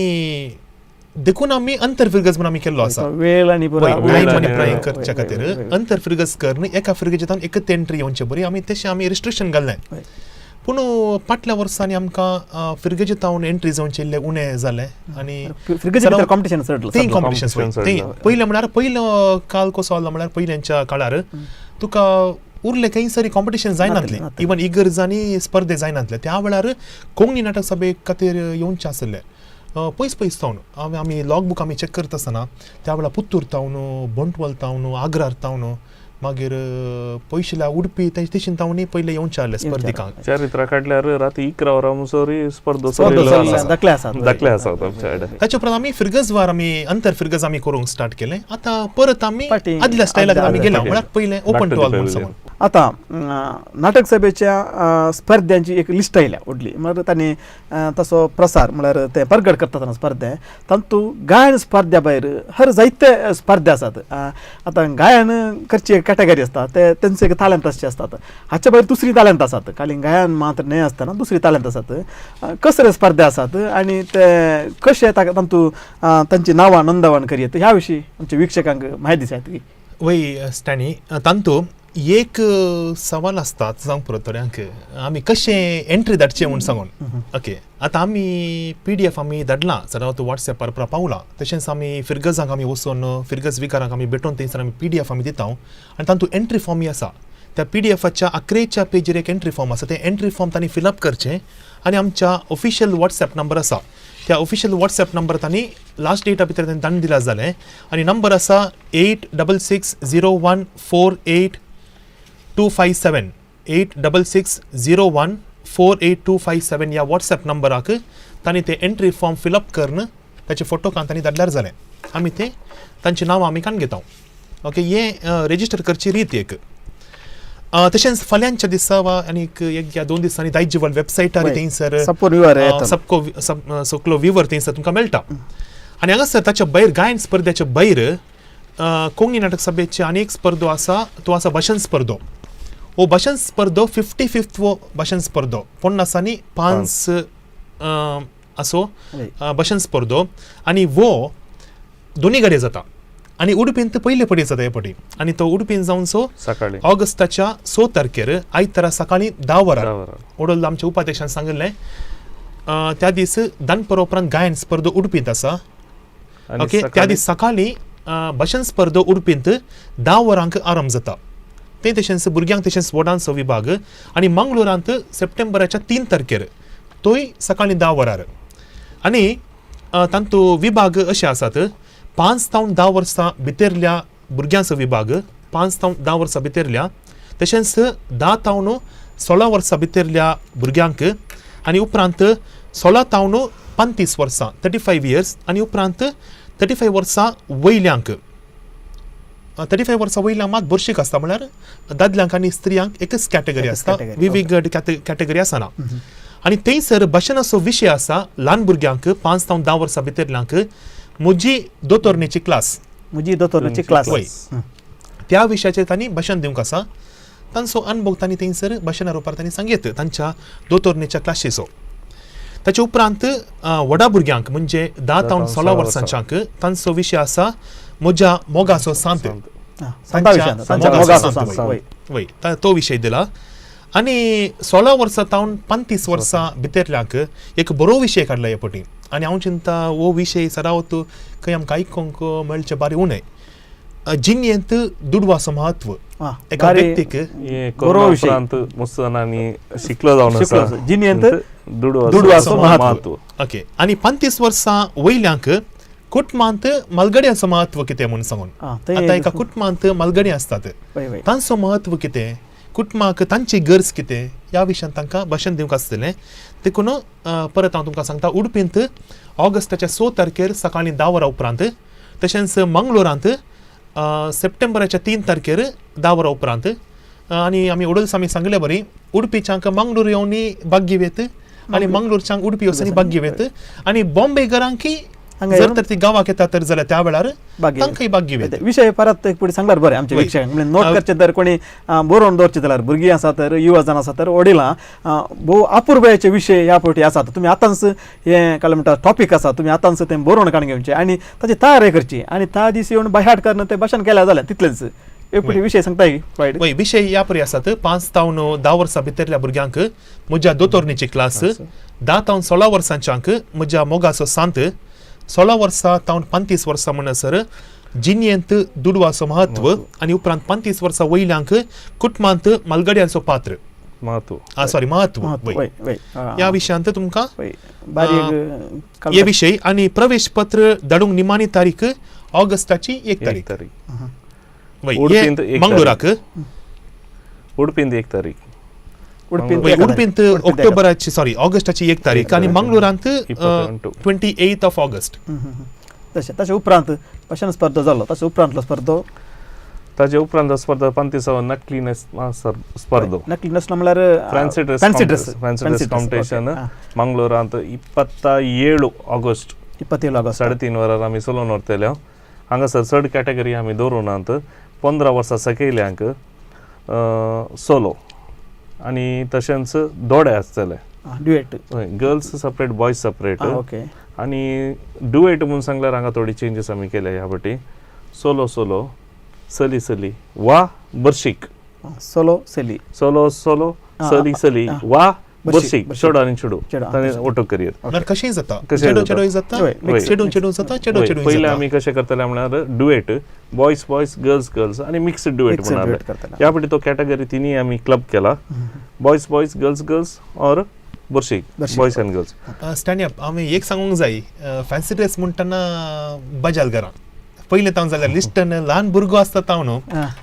देखून आमी अंतर फिरगज म्हणून आमी केल्लो आसा वेळ आनी टायम करच्या खातीर अंतर फिरगज करून एका फिरगेच्यान एकच एंट्री येवचे बरी आमी तशें आमी रिस्ट्रिक्शन घाललें पूण फाटल्या वर्सांनी आमकां फिरगेचे तावन एंट्री जावचे इल्ले उणें जालें आनी कॉम्पिटिशन पयलें म्हळ्यार पयलो काल कसो आसलो म्हळ्यार पयल्यांच्या काळार तुका उरले खंय सरी कॉम्पिटिशन जायनातलें इवन इगर्ज आनी स्पर्धे जायनातले त्या वेळार कोंकणी नाटक सभे खातीर येवचें आसलें पयस तावन आमी लॉग बूक आमी चॅक करता आसतना त्या वेळार पुत्तूर तावन बंटवाल तावन आग्रार तावन मागीर पयशेल्या उडपी तशें तावनी पयले येवचे आसले स्पर्धिकांक चरित्रा काडल्यार राती 11 वरां मुसोरी स्पर्धो दाखले आसात ताचे उपरांत आमी फिरगज वार आमी अंतर फिरगज आमी करूंक स्टार्ट केलें आतां परत आमी आदल्या स्टायलाक आमी गेल्या म्हळ्यार पयलें ओपन टू ऑल म्हणून आतां नाटक सभेच्या स्पर्ध्यांची एक लिस्ट आयल्या व्हडली म्हळ्यार तांणी तसो प्रसार म्हळ्यार ते प्रगट करता स्पर्धे तातूंत गायन स्पर्ध्या भायर हर जायते स्पर्धे आसात आतां गायन करची एक कॅटेगरी आसता ते तेंचे टॅलंट अशें आसतात हाचे भायर दुसरी टॅलंट आसात खाली गायन मात्र न्हय आसतना दुसरी टॅलंट आसात कसले स्पर्धे आसात आनी ते कशे तातूंत तांची नांवां नोंदवण करीत ह्या विशीं आमच्या विक्षकांक म्हायती दिसात वय स्टॅनी तांतू एक सवाल आसता सांग पुरो थोड्यांक आमी कशें एंट्री धाडचें म्हूण सांगून ओके आतां आमी PDF आमी धाडलां सदां तूं वॉट्सॅपार पावलां तशेंच आमी फिरगजांक आमी वचून फिरगज विकारांक आमी भेटून थंयसर आमी PDF आमी दिता आनी तातूंत एंट्री फॉर्मूय आसा त्या PDFच्या 11च्या पेजीर एक एंट्री फॉर्म आसा तें एंट्री फॉर्म तांणी फिलअप करचें आनी आमच्या ऑफिशियल वॉट्सॅप नंबर आसा त्या ऑफिशियल वॉट्सॅप नंबर तांणी लास्ट डेटा भितर तांणी धाडून दिला जालें आनी नंबर आसा 8660148257 8660148257 ह्या वॉट्सॅप नंबराक तांणी ते एंट्री फॉर्म फिलअप करून ताचे फोटो काडून तांणी धाडल्यार जालें आमी ते तांचें नांव आमी काडून घेता ओके हें रेजिस्टर करची रीत एक तशेंच फाल्यांच्या दिसा वा आनीक एक या 2 दिसांनी दायज वर्ल्ड वेबसायटार थंयसर सगलो विवर थंयसर तुमकां मेळटा आनी हांगासर ताच्या भायर गायन स्पर्ध्याच्या भायर कोंकणी नाटक सभेचे आनी एक स्पर्धो आसा तो आसा भाशण स्पर्धो हो भाशण स्पर्धो 55th भाशण स्पर्धो पन्नासांनी 5 असो भाशण स्पर्धो आनी वो दोनी कडेन जाता आनी उडपींत पयले पटी जाता हे पटी आनी तो उडपीन जावन सो सकाळी ऑगस्टाच्या 6 तारखेर आयतारा सकाळी 10 वरां ओडोल आमच्या उपाध्यक्षान सांगिल्लें त्या दीस दनपरा उपरांत गायन स्पर्धो उडपींत आसा ओके त्या दीस सकाळी भाशण स्पर्धो उडपींत 10 वरांक आरंभ जाता ते तशेंच भुरग्यांक तशेंच स्पोर्टांचो विभाग आनी मंगळुरांत सप्टेंबराच्या 3 तारखेर तोय सकाळी 10 वरार आनी तांतू विभाग अशे आसात 5 ते 10 वर्सां भितरल्या भुरग्यांचो विभाग 5 ते 10 वर्सां भितरल्या तशेंच 10 ते 16 वर्सां भितरल्या भुरग्यांक आनी उपरांत 16 ते 35 वर्सां 35 इयर्स आनी उपरांत 35 वर्सां वयल्यांक 35 वर्सां वयल्यांक मात भरशीक आसता म्हळ्यार दादल्यांक आनी स्त्रियांक एकच कॅटेगरी आसता विविध कॅटेगरी आसना आनी थंयसर भाशणाचो विशय आसा ल्हान भुरग्यांक 5 ते 10 वर्सां भितरल्यांक मुजी दोतोरणेची क्लास मुजी दोतोरणेची क्लास त्या विशयाचेर तांणी भाशण दिवंक आसा तांचो अनुभव तांणी थंयसर भाशणा रुपार तांणी सांगितले तांच्या दोतोरणेच्या क्लासीचो ताचे उपरांत व्हडा भुरग्यांक म्हणजे 10 ते 16 वर्सांच्यांक तांचो विशय आसा म्हज्या मोगाचो सांत तो विशय दिला आनी 16 वर्सां तावन 35 वर्सां भितरल्यांक एक बरो विशय काडला ह्या पटी आनी हांव चिंता हो विशय सरावत खंय आमकां आयकूंक मेळचे बारी उणें जिणेंत दुडवाचो महत्व एका व्यक्तीक बरो उपरांत मुसनांनी शिकलो जावन आसा जिणेंत दुडवाचो महत्व ओके आनी 35 वर्सां वयल्यांक कुटुंबांत मलगड्याचो महत्व कितें म्हणून सांगून आतां एका कुटुंबांत मलगडे आसतात तांचो महत्व कितें कुटुंबाक तांची गरज कितें ह्या विशयान तांकां भाशण दिवंक आसतलें देखून परत हांव तुमकां सांगता उडपींत ऑगस्टाच्या 6 तारखेर सकाळीं 10 वरां उपरांत तशेंच मंगळुरांत सप्टेंबराच्या 3 तारखेर 10 वरां उपरांत आनी आमी उडलसामी सांगले बरी उडपीच्यांक मंगळूर येवनी भाग घेवेत आनी मंगळूरच्यांक उडपी वचनी भाग घेवेत आनी बॉम्बेकरांकी जर तर ती गांवाक येता तर जाल्यार त्या वेळार तांकांय भाग घेवेत विशय परत एक पुढे सांगल्यार बरें आमचे विक्षक म्हणजे नोट करचे तर कोणी बरोवन दवरचे जाल्यार भुरगीं आसा तर युवा जाण आसा तर वडिलां भोव अपुर्बायेचे विशय ह्या फावटी आसात तुमी आतांच हें काय म्हणटा टॉपीक आसा तुमी आतांच तें बरोवन काडून घेवचें आनी ताची तयारी करची आनी त्या दिस येवन बायहाट करून तें भाशण केल्या जाल्यार तितलेंच एक फावटी विशय सांगताय वायट विशय ह्या परी आसात 5 ते 10 वर्सां भितरल्या भुरग्यांक म्हज्या दोतोरणेची क्लास 10 ते 16 वर्सांच्यांक म्हज्या मोगाचो सांत 16 वर्सां तावन 35 वर्सां म्हणसर जिणेंत दुडवाचो महत्व आनी उपरांत 35 वर्सां वयल्यांक कुटुंबांत मलगड्यांचो पात्र महत्व ह्या विशयांत तुमकां हे विशय आनी प्रवेश पत्र धाडूंक निमाणी तारीख ऑगस्टाची 1 तारीख मंगळुराक उडपींत 1 तारीख उडपींत ऑक्टोबराची ऑगस्टाची 1 तारीख आनी मंगळुरांत 28 ऑगस्ट तशें उपरांत भाशण स्पर्धो जालो तशें उपरांतलो स्पर्धो ताजे उपरांत स्पर्धा 35 नकलीनेस स्पर्धो नकलीनेस म्हळ्यार फॅन्सी ड्रेस कॉम्पिटिशन मंगळुरांत 27 ऑगस्ट 3:30 वरार आमी चलोवन व्हरतले हांगासर चड कॅटेगरी आमी दवरुनात 15 वर्सां सकयल्यांक सोलो आनी तशेंच दोडे आसतले duet girls separate boys separate आनी ड्युएट म्हणून सांगल्यार हांगा थोडी चेंजीस आमी केल्या ह्या फावटी सोलो सली सली वा बर्शीक सोलो सली सली वा बर्शीक चेडो आनी चेडू तांणी ओटो करियर कशेंय जाता चेडो जाता चेडू जाता पयलीं आमी कशें करतले म्हळ्यार ड्युएट बॉयज गर्ल्स आनी मिक्स्ड ड्युएट म्हणून ह्या फावटी तो कॅटेगरी तिनी आमी क्लब केला बॉयज गर्ल्स ऑर बर्शीक boys and girls stand up आमी एक सांगूंक जाय फॅन्सी ड्रेस म्हणटना बजाल घरां पयलें तावन जाल्यार लिस्टन ल्हान भुरगो आसता ताव न्हू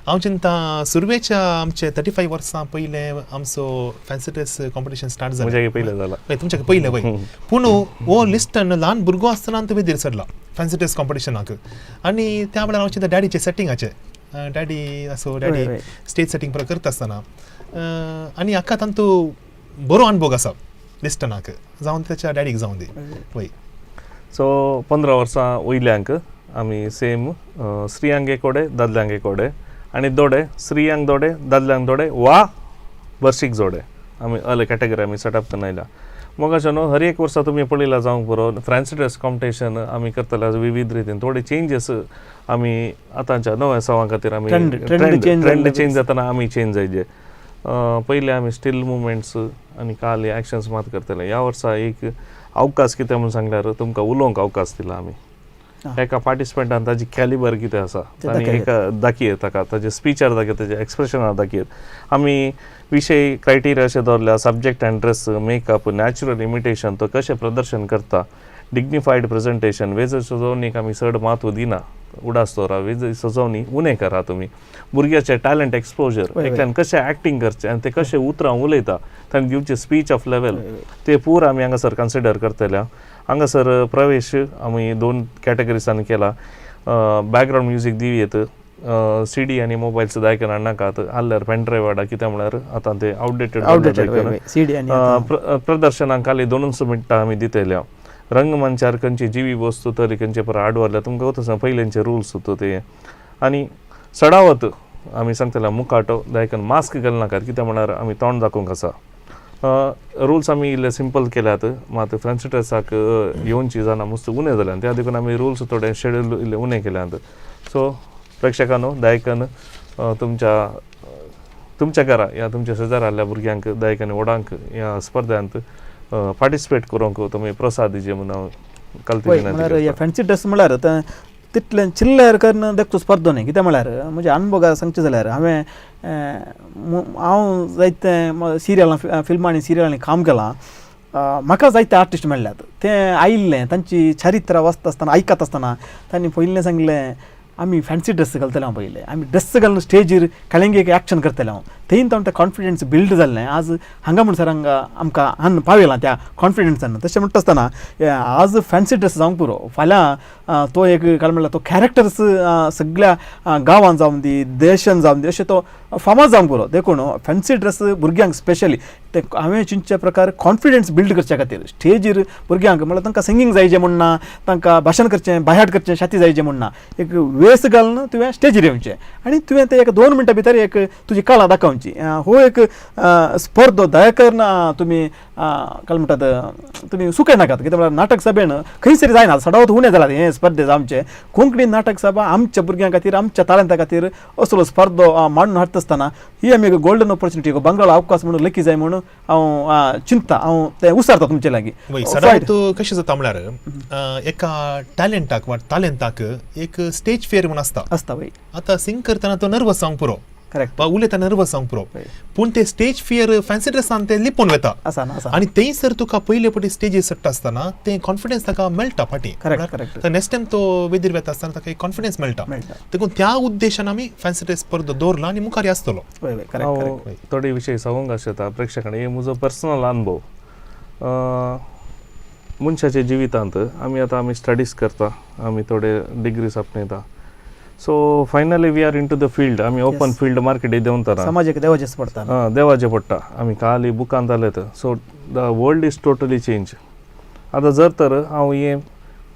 हांव चिंता सुरवेच्या आमचे 35 वर्सां पयलें आमचो फॅन्सी ड्रेस कॉम्पिटिशन स्टार्ट जालें पयलें जाला तुमच्या पयलें वय पूण हो लिस्टन ल्हान भुरगो आसतना वेदीर सरला फॅन्सी ड्रेस कॉम्पिटिशनाक आनी त्या वेळार हांव चिंता डॅडीचे सेटिंगाचे डॅडी स्टेज सेटिंग पळय करता आसतना आनी हाका तांतू बरो अनुभव आसा लिस्टनाक जावन त्याच्या डॅडीक जावन दी वय सो 15 वर्सां वयल्यांक आमी सेम स्त्रियांक कोडे दादल्यांक कोडे आनी दोडे स्त्रियांक दोडे दादल्यांक दोडे वा बर्शीक जोडे आमी अलग कॅटेगरी आमी सेटअप करून आयला मग अशें न्हू हर एक वर्सा तुमी पळयला जावंक बरो फॅन्सी ड्रेस कॉम्पिटिशन आमी करतले विविध रितीन थोडे चेंजीस आमी आतांच्या नव्या सवां खातीर आमी ट्रेंड चेंज जातना आमी चेंज जायचे पयले आमी स्टील मुवमेंट्स आनी काल एक्शन्स मात करतले ह्या वर्सा एक अवकाश कितें म्हणून सांगल्यार तुमकां उलोवंक अवकाश दिला आमी एका पार्टिसिपंटान ताजी कॅलिबर कितें आसा आनी एका दाखयत ताका ताजे स्पिचार दाखयत ताजे एक्सप्रेशनार दाखयत आमी विशय क्रायटेरिया अशें दवरल्या subject end dress makeup natural imitation तो कशें प्रदर्शन करता डिग्निफायड प्रेजेंटेशन वेज सजवणीक आमी चड म्हत्व दिना उडास दवरा वेज सजवणी उणें करा तुमी भुरग्याचें टॅलंट एक्सपोजर एकल्यान कशें एक्टींग करचें आनी ते कशें उतरां उलयता ताणें दिवचें स्पीच ऑफ लेवल ते पूर आमी हांगासर कन्सिडर करतले हांगासर प्रवेश आमी 2 कॅटेगरीजांनी केला बॅकग्रावंड म्युजीक दिवयेत CD आनी मोबायल सुद्दां आयकना नाकात आल्ल्यार पेनड्रायव हाडा कित्याक म्हळ्यार आतां ते आउटडेटेड प्रदर्शनाक खाली 2 मिनटां आमी दितले रंगमंचार खंयची जिवी वस्तू तरी खंयचे पर आडवरल्या तुमकां वता पयलेंचे रुल्स ते आनी सडावत आमी सांगतले मुखाटो दायकन मास्क घाल नाकात कित्याक म्हळ्यार आमी तोंड दाखोवंक आसा रुल्स आमी इल्ले सिंपल केल्यात मात फ्रेंड्साक येवनची जाणां मस्त उणें जाल्यात त्या देखून आमी रुल्स थोडे शेड्यूल इल्ले उणें केल्यात सो प्रेक्षकांनो दायकन तुमच्या घरा या तुमच्या शेजाराल्या भुरग्यांक दायकन वडांक ह्या स्पर्धांत पार्टिसिपेट करूंक तुमी प्रोत्साहन दिजे म्हणून हांव म्हळ्यार फॅन्सी ड्रेस म्हळ्यार तितलें चिल्ल्यार करून देखतो स्पर्धो न्ही कित्याक म्हळ्यार म्हजे अनुभव सांगचे जाल्यार हांव जायते सिरियलां फिल्मांनी सिरियलांनी काम केलां म्हाका जायते आर्टिस्ट मेळ्ळ्यात ते आयिल्ले तांची चारित्रा वाचता आसतना आयकत आसतना तांणी पयलें सांगलें आमी फॅन्सी ड्रेस घालतले हांव पयलें आमी ड्रेस घालून स्टेजीर काळिंगेक एक्शन करतले हांव थंय तांकां तें कॉन्फिडन्स बिल्ड जाल्लें आज हांगा म्हणसर आमकां हांगा पावयलां त्या कॉन्फिडन्सान तशें म्हणटा आसतना आज फॅन्सी ड्रेस जावंक पुरो फाल्यां तो एक काय म्हणल्यार तो कॅरेक्टर्स सगळ्या गांवांत जावं दी देशान जावं दी अशें तो फामाद जावंक पुरो देखून फॅन्सी ड्रेस भुरग्यांक स्पेशली ते हांवें चिंतचे प्रकार कॉन्फिडन्स बिल्ड करचे खातीर स्टेजीर भुरग्यांक म्हळ्यार तांकां सिंगींग जायचें म्हणना तांकां भाशण करचें बायहाट करचें छाती जायचें म्हणना एक वेस घालून तुवें स्टेजीर येवचें आनी तुवें ते एक 2 मिनटां भितर एक तुजी कला दाखोवची हो एक स्पर्धो दयाकन तुमी काय म्हणटात तुमी सुकय नाकात कित्याक म्हळ्यार नाटक सभेन खंयसरी जायना सदांच उणें जालात हे स्पर्धे आमचे कोंकणी नाटक सभा आमच्या भुरग्यां खातीर आमच्या तालंता खातीर असलो स्पर्धो मांडून हाडटा आसतना ही आमी एक गोल्डन ऑपॉर्च्युनिटी बंगाळा अवकाश म्हणून लेखी जाय म्हणून हांव चिंतता हांव ते उसरता तुमचे लागीं सदांच कशें जाता म्हळ्यार एका टॅलंटाक वा टॅलंटाक एक स्टेज फेर म्हूण आसता वय आतां सिंग करतना तो नर्वस जावंक पुरो करेक्ट वा उलयता नर्वस जावंक पुरो पूण ते स्टेज फियर फॅन्सी ड्रेसान ते लिपोवन वता आनी थंयसर तुका पयले फावटी स्टेजीर सट्टा आसतना ते कॉन्फिडन्स ताका मेळटा फाटी नेक्स्ट टायम तो वेदीर वेता आसतना ताका एक कॉन्फिडन्स मेळटा देखून त्या उद्देशान आमी फॅन्सी ड्रेस स्पर्धो दवरला आनी मुखार आसतलो थोडे विशय सांगूंक आसता प्रेक्षकांनी हे म्हजो पर्सनल अनुभव मनशाच्या जिवितांत आमी स्टडीज करता आमी थोडे डिग्रीज आपणयता so finally we are into the field आमी ओपन फील्ड मार्केट देंवतना समाजाक देवाचेच पडटा देवाचें पडटा आमी खाली बुकांत जालेत so the world is totally change आतां जर तर हांव हे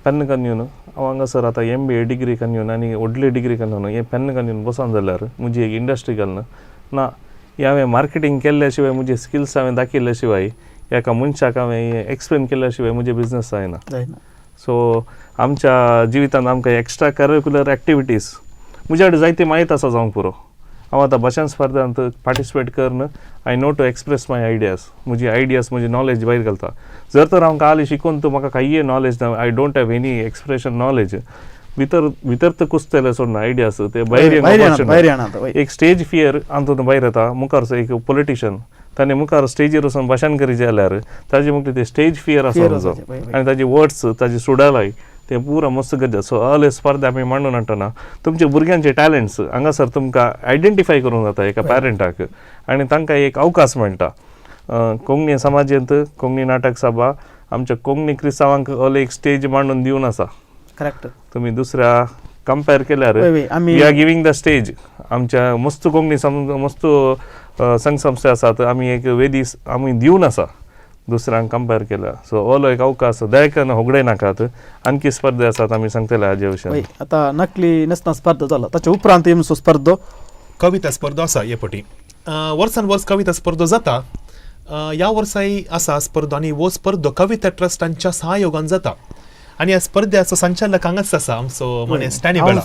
पेन घेवन हांव हांगासर आतां MBA डिग्री घेवन आनी व्हडली डिग्री घेवन हे पेन घेवन बसोन जाल्यार म्हजी एक इंडस्ट्री घालना ना ही हांवें मार्केटींग केल्ल्या शिवाय म्हजे स्किल्स हांवें दाखयल्ल्या शिवाय एका मनशाक हांवें एक्सप्लेन केल्ल्या शिवाय म्हजे बिजनस जायना सो आमच्या जिवितांत आमकां एक्स्ट्रा करिक्युलर एक्टिविटीज म्हजे कडेन जायते माहीत आसा जावंक पुरो हांव आतां भाशण स्पर्धांत पार्टिसिपेट करन I know to express my ideas म्हजी नॉलेज भायर घालता जर तर हांव काली शिकून तूं म्हाका काही नॉलेज ना I don't have any expression knowledge भितर ते कुसतले सोडना आयडियाज ते भायर एक स्टेज फियर हातूंत भायर येता मुखार एक पॉलिटिशियन ताणें मुखार स्टेजीर वचून भाशण करी जाल्यार ताजे मुखार ते स्टेज फियर आसा आनी ताजे वर्ड्स ताजी सुडालाय ते पुरो मस्त गरजेचे सो अले स्पर्धा आमी मांडून हाडटना तुमच्या भुरग्यांचे टॅलंट्स हांगासर तुमकां आयडेंटिफाय करूंक जाता एका पॅरंटाक आनी तांकां एक अवकाश मेळटा कोंकणी समाजांत कोंकणी नाटक सभा आमच्या कोंकणी क्रिस्तांवांक अले एक स्टेज मांडून दिवन आसा करेक्ट तुमी दुसऱ्या कंपेर केल्यार we are giving the stage आमच्या मस्त कोंकणी मस्त संघ संस्था आसात आमी एक वेदी आमी दिवन आसा दुसऱ्यांक कंपेर केल्या सो ओलो एक अवकाश दयकन होगडे नाकात आणखी स्पर्धे आसात आमी सांगतले हाजे विशयी आतां नकली नसना स्पर्धो जालो ताचे उपरांत येमचो स्पर्धो कविता स्पर्धो आसा हे फावटी वर्सान वर्स कविता स्पर्धो जाता ह्या वर्साय आसा स्पर्धो आनी हो स्पर्धो कविता ट्रस्टांच्या सहयोगान जाता आनी ह्या स्पर्धेचो संचालक हांगाच आसा आमचो म्हणे स्टॅनी बेला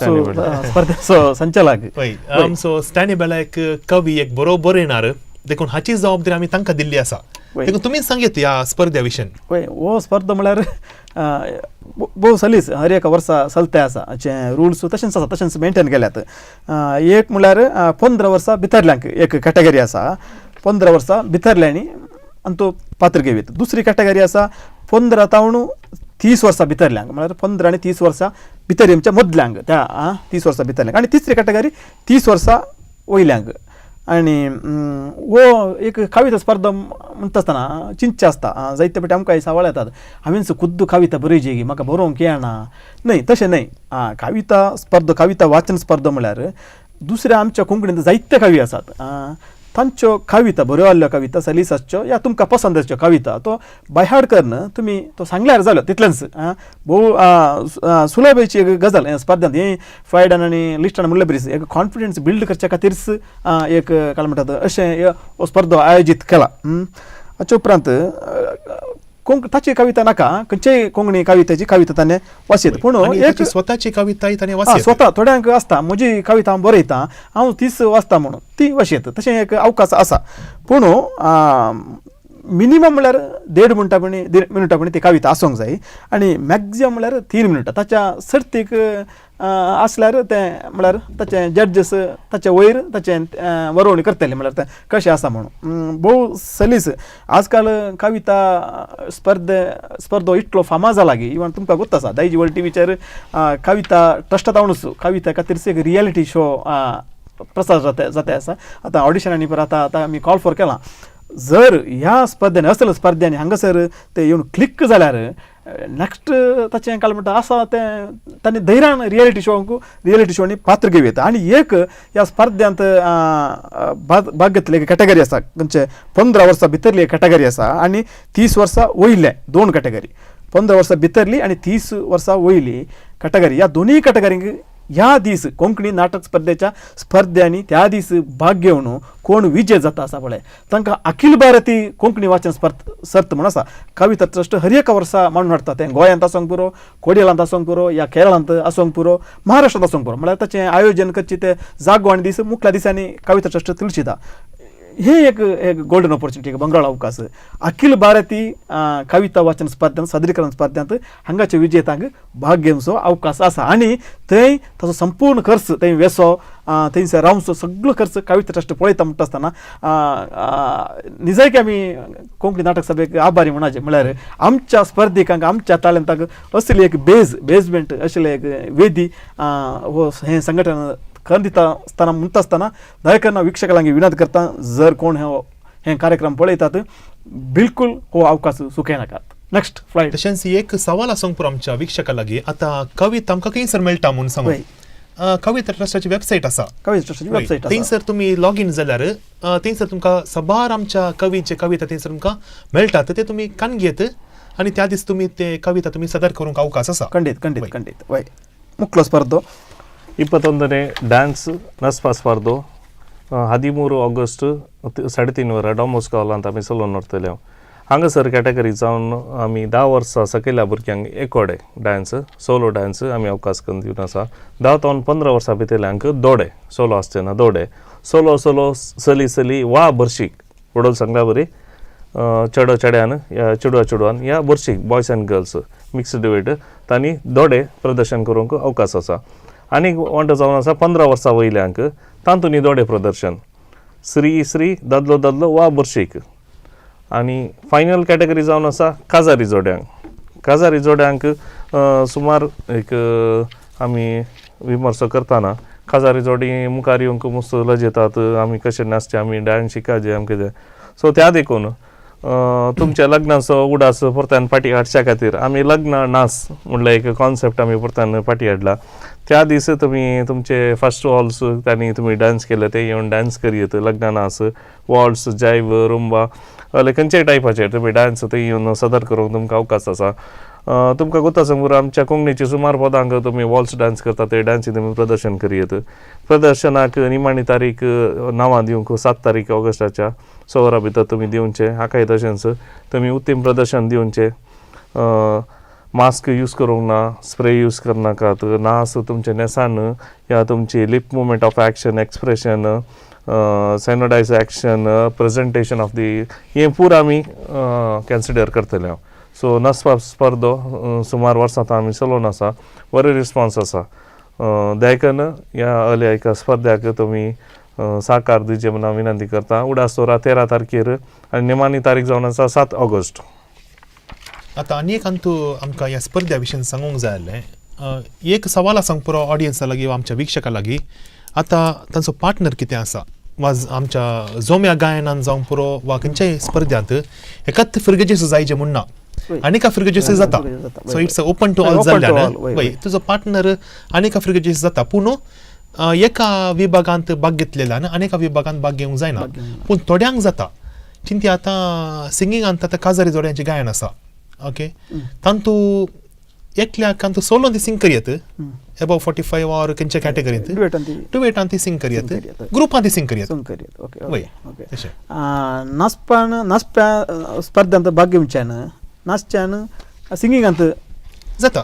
स्पर्धेचो संचालक हय आमचो स्टॅनी बेला एक कवी एक बरोबर येणार देखून हाची जबाबदारी आमी तांकां दिल्ली आसा वय. देखून तुमीच सांगेत ह्या स्पर्धे विशयी. पळय हो स्पर्धा म्हळ्यार भोव सलीस हर एक वर्सा चलते आसा रुल्स तशेंच आसा तशेंच मेंटेन केल्यात. एक म्हळ्यार 15 वर्सां भितरल्यांक एक कॅटेगरी आसा 15 वर्सां भितरल्यांनी आनी तो पात्र घेवीत. दुसरी कॅटेगरी आसा 15 तावन 30 वर्सां भितरल्यांक म्हळ्यार 15 आनी 30 वर्सां भितर आमच्या मदल्यांक त्या 30 वर्सां भितरल्यांक. आनी तिसरी कॅटेगरी 30 वर्सां वयल्यांक. आनी वो एक कविता स्पर्धा म्हणटा आसतना चिंतचे आसता जायते फावटी आमकां सवाल येतात हांवें खुद्द कविता बरयची गी म्हाका बरोवंक येना. न्हय तशें न्हय. कविता स्पर्धा कविता वाचन स्पर्धा म्हळ्यार दुसऱ्या आमच्या कोंकणींत जायते कवी आसात तांच्यो कविता बऱ्यो कविता सलीसाच्यो या तुमकां पसंदच्यो कविता तो बायहार्ड करन तुमी तो सांगल्यार जालो तितलेंच. भोव सुलभची एक गजाल ह्या स्पर्धांत ही फ्रायडान आनी लिस्टान म्हणले बरीच एक कॉन्फिडन्स बिल्ड करच्या खातीरच एक काय म्हणटात अशें हो स्पर्धो आयोजीत केला. हाचे उपरांत ताची कविता नाका खंयच्याय कोंकणी कवितेची कविता ताणें वाचयत पूण एक स्वताची कविता ताणें स्वता थोड्यांक आसता म्हजी कविता हांव बरयतां हांव तीच वाचता म्हणून ती वाचयत तशें एक अवकाश आसा. पूण मिनिमम म्हळ्यार 1.5 मिनटां ती कविता आसूंक जाय आनी मॅक्झिमम म्हळ्यार 3 मिनटां. ताच्या सर्तीक आसल्यार तें म्हळ्यार ताचे जड्जस ताचे वयर ताचें वरवणी करतले म्हळ्यार तें कशें आसा म्हणून भोव सलीस. आजकाल कविता स्पर्धो इतलो फामाद जाला की इवन तुमकां गुर्त आसा दायज वर्ल्ड टीव्हीचेर कविता ट्रस्टांत हाडूनच कविता खातीरच एक रियलिटी शो प्रसार जाता आसा. आतां ऑडिशनांनी परत आतां आमी कॉल फॉर केलां. जर ह्या स्पर्धेन असल स्पर्धांनी हांगासर ते येवन क्लिक जाल्यार नेक्स्ट ताचें काय म्हणटा आसा तें तांणी धैर्यान रियलिटी शोनी पात्र घेवं. आनी एक ह्या स्पर्धांत भाग घेतले एक कॅटेगरी आसा खंयचे 15 वर्सां भितरली एक कॅटेगरी आसा आनी 30 वर्सां वयले 2 कॅटेगरी. 15 वर्सां भितरली आनी 30 वर्सां वयली कॅटेगरी ह्या दोनूय कॅटेगरींक ह्या दीस कोंकणी नाटक स्पर्धेच्या स्पर्धांनी त्या दीस भाग घेवन कोण विजय जाता आसा पळय तांकां अखिल भारतीय कोंकणी वाचन सर्त म्हण आसा. कविता ट्रस्ट हर एक वर्सा मांडून हाडटा. तें गोंयांत आसूंक पुरो कोडयलांत आसूंक पुरो या केरळांत आसूंक पुरो महाराष्ट्रांत आसूंक पुरो म्हळ्यार ताचें आयोजन करची ते जागो आनी दीस मुखल्या दिसांनी कविता ट्रस्ट तिळशिता. हे एक गोल्डन ऑपॉर्च्युनिटी एक बंगाळ अवकाश. अखिल भारतीय कविता वाचन स्पर्धांत सादरीकरण स्पर्धांत हांगाच्या विजेत्यांक भाग घेवचो अवकाश आसा आनी थंय ताचो संपूर्ण खर्च थंय वेसो थंयसर रावचो सगळो खर्च कविता ट्रस्ट पळयता म्हणटा आसतना निजय आमी कोंकणी नाटक सभेक आभारी म्हणाचे म्हळ्यार आमच्या स्पर्धेकांक आमच्या तालंताक असली एक बेजमेंट असले एक वेदी हो हें संघटन कर दिता आसतना म्हणटा आसतना दयेकरना विक्षकांक विनंती करता जर कोण हे कार्यक्रम पळयतात बिलकुल हो अवकाश सुखे नाकात. Next flight. तशेंच एक सवाल आसूंक पुरो आमच्या विक्षकां लागीं. आतां कविता आमकां खंयसर मेळटा म्हणून सांगू. कविता ट्रस्टाची वेबसायट आसा. कविता ट्रस्टाची वेबसायट थंयसर तुमी लॉगीन जाल्यार थंयसर तुमकां सबार आमच्या कवीचे कविता थंयसर तुमकां मेळटात. ते तुमी कान घेत आनी त्या दीस तुमी ते कविता तुमी सदर करूंक अवकाश आसा. ಖಂಡಿತ ವೈ ಮುಕ್ಲ ಸ್ಪರ್ಧೆ 21ನೇ ಡ್ಯಾನ್ಸ್ ನಸ್ಪಾ ಸ್ಪರ್ಧೆ 13 ಆಗಸ್ಟ್ 3:30 ಡಾಮೋಸ್ಕೋ ಹಾಲ್ ಅಂತ आमी चलोवन व्हरतले. हांगासर कॅटेगरी जावन आमी 10 वर्सां सकयल्या भुरग्यांक एकोडे डान्स सोलो डान्स आमी अवकाश करून दिवन आसा. 10 ते 15 वर्सां भितरल्यांक दोडे सोलो आसतना दोडे सोलो सली वा बर्शीक वडोल सांगल्या बरी चेडो चेड्यान या चेडवान या बर्शीक बॉयज एंड गर्ल्स मिक्स डिवेट तांणी दोडे प्रदर्शन करूंक अवकाश आसा. आनीक वांटो जावन आसा 15 वर्सां वयल्यांक तांतूनी दोडे प्रदर्शन श्री ददलो वा बर्शीक. आनी फायनल कॅटेगरी जावन आसा काजारी जोड्यांक सुमार एक आमी विमर्श करतना काजारी जोडी मुखार येवंक मस्त लजयतात आमी कशें नाचचे आमी डान्स शिकाचे आमकां कितें. सो त्या देखून तुमच्या लग्नाचो उडास परत्यान फाटी हाडच्या खातीर आमी लग्न नाच म्हणल्यार एक कॉन्सेप्ट आमी परत्यान फाटी हाडला. त्या दीस तुमी तुमचे फर्स्ट वॉल्स त्यांनी तुमी डान्स केले ते येवन डान्स करियत लग्ना नाच वॉल्स जायव रुंबा खंयच्याय टायपाचे तुमी डान्स ते येवन सदर करूंक तुमकां अवकाश आसा. तुमकां गुत्ता समोर आमच्या कोंकणीची सुमार पदांक तुमी वॉल्स डान्स करता ते डान्सी तुमी प्रदर्शन करियत. प्रदर्शनाक निमाणी तारीख नांवां दिवंक 7 तारीख ऑगस्टाच्या 6 वरां भितर तुमी दिवचे. हाकाय तशेंच तुमी उत्तीम प्रदर्शन दिवचे. मास्क यूज करूंक ना स्प्रे यूज करनाकात. नाच तुमचे नेसान या तुमची lip movement of action expression सॅनोडायज एक्शन प्रेजेंटेशन ऑफ दी हें पूर आमी कन्सिडर करतले हांव. सो नसपा स्पर्धो सुमार वर्सां आमी चलोवन आसा, बरो रिस्पॉन्स आसा. देखून ह्या अल्या एका स्पर्ध्याक तुमी साकार दिवचे म्हणून हांव विनंती करता. उडासोरा 13 तारखेर आनी निमाणी तारीख जावन आसा 7 ऑगस्ट. आतां आनी एक आमकां ह्या स्पर्ध्या विशीं सांगूंक जाय आसलें. एक सवाल आसा पुरो ऑडियन्सा लागीं वा आमच्या विक्षका लागीं. आतां तांचो पार्टनर कितें आसा वा आमच्या जोम्या गायनान जावं पुरो वा खंयच्याय स्पर्ध्यांत एकाच फिरगेजेस जायचे म्हूण ना, आनीक फिरगेजेस जाता. So it's open to all जाल्ल्यान वय तुजो पार्टनर आनीक फिरगेजेस जाता, पूण एका विभागांत भाग घेतलेल्यान आनेका विभागांत भाग घेवंक जायना. पूण थोड्यांक जाता. चिंती आतां सिंगिंगांत आतां काजारी जोड्यांचें गायन आसा. ओके, तांतू एकल्याक तांतू सोलो ती सिंग करयत अबाव 45 ऑर खंयच्या कॅटेगरींत टुवेटान ती सिंग करयत, ग्रुपान ती सिंग करयत. वय तशें नाचप्या स्पर्धांत भाग घेवच्यान नाचच्यान सिंगिंगांत जाता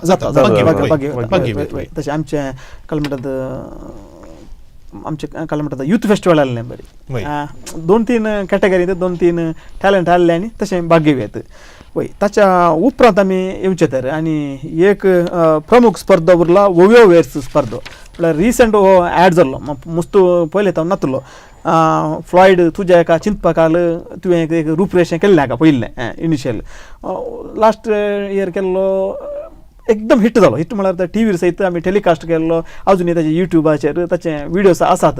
तशें आमचे काल म्हणटात युथ फेस्टिवल आहलें बरें. 2-3 कॅटेगरींत 2-3 टॅलंट आहले आनी तशें भाग घेवयात. वय ताच्या उपरांत आमी येवचे तर आनी एक प्रमुख स्पर्धो उरला ओवियो वेर्स स्पर्धो. म्हळ्यार रिसंट हो ऍड जाल्लो, मस्तू पयले तो नातलो. फ्लॉयड तुज्या एका चिंतपाकाल तुवें एक रूपरेशें केल्लें हाका पयल्लें इनिशियल. लास्ट इयर केल्लो एकदम हिट जालो. हिट म्हळ्यार टीव्हीर सयत आमी टेलिकास्ट केल्लो, अजुनूय ताचे युट्यूबाचेर ताचे विडियोज आसात.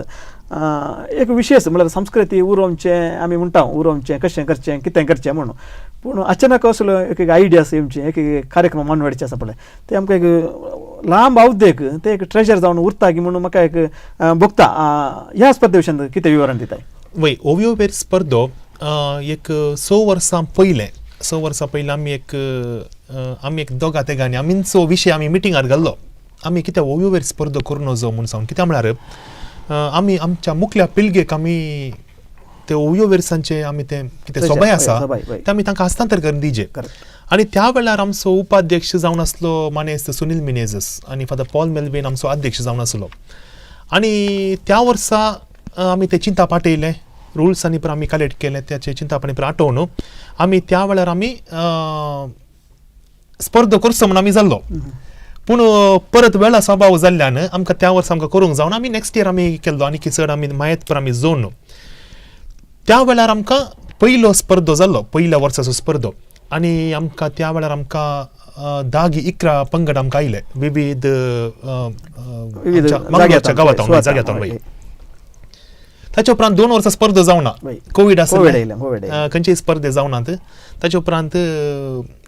एक विशेश म्हळ्यार संस्कृती उरोवचें आमी म्हणटा, उरोवचें कशें करचें कितें करचें म्हणून. पूण अचानक असलो एक आयडियास येवचे, एक कार्यक्रम मांडवाडचे आसा पळय ते आमकां एक लांब अवधेक ते एक ट्रेजर जावन उरता की म्हणून म्हाका एक भोगता. ह्या स्पर्धे विशीं कितें विवरण दिताय? वय ओवियो वेर स्पर्धो एक 6 वर्सां पयलें आमी एक दोगा तेगांनी आमीचो विशय आमी मिटिंगार घाल्लो. आमी कित्याक ओवियो वेर स्पर्धो करूं नजो म्हूण सांगून. कित्याक म्हळ्यार आमी आमच्या मुखल्या पिळगेक आमी ते ओवियो वेर्सांचे आमी ते कितें सभय आसा ते आमी तांकां हस्तांतर करून दिवचे. आनी त्या वेळार आमचो उपाध्यक्ष जावन आसलो मानेस्त सुनील मिनेझस आनी फादर पॉल मेल्वेन आमचो अध्यक्ष जावन आसलो. आनी त्या वर्सा आमी ते चिंता पाटयलें, रुल्स आनी आमी कलेक्ट केले, त्याचे चिंतापणी आटोवन आमी त्या वेळार आमी स्पर्धो करचो म्हणून आमी जाल्लो. पूण परत वेळा सभाव जाल्ल्यान आमकां त्या वर्सा आमकां करूंक जावन आमी नेक्स्ट इयर आमी केल्लो आनी चड आमी मायेत आमी जोडून. त्या वेळार आमकां पयलो स्पर्धो जाल्लो, पयल्या वर्साचो स्पर्धो. आनी आमकां त्या वेळार आमकां 10-11 पंगड आमकां आयले विविध जाग्यातून. ताचे उपरांत 2 वर्सां स्पर्धो जावना, कोविड आसलें, खंयचेय स्पर्धे जावनात. ताचे उपरांत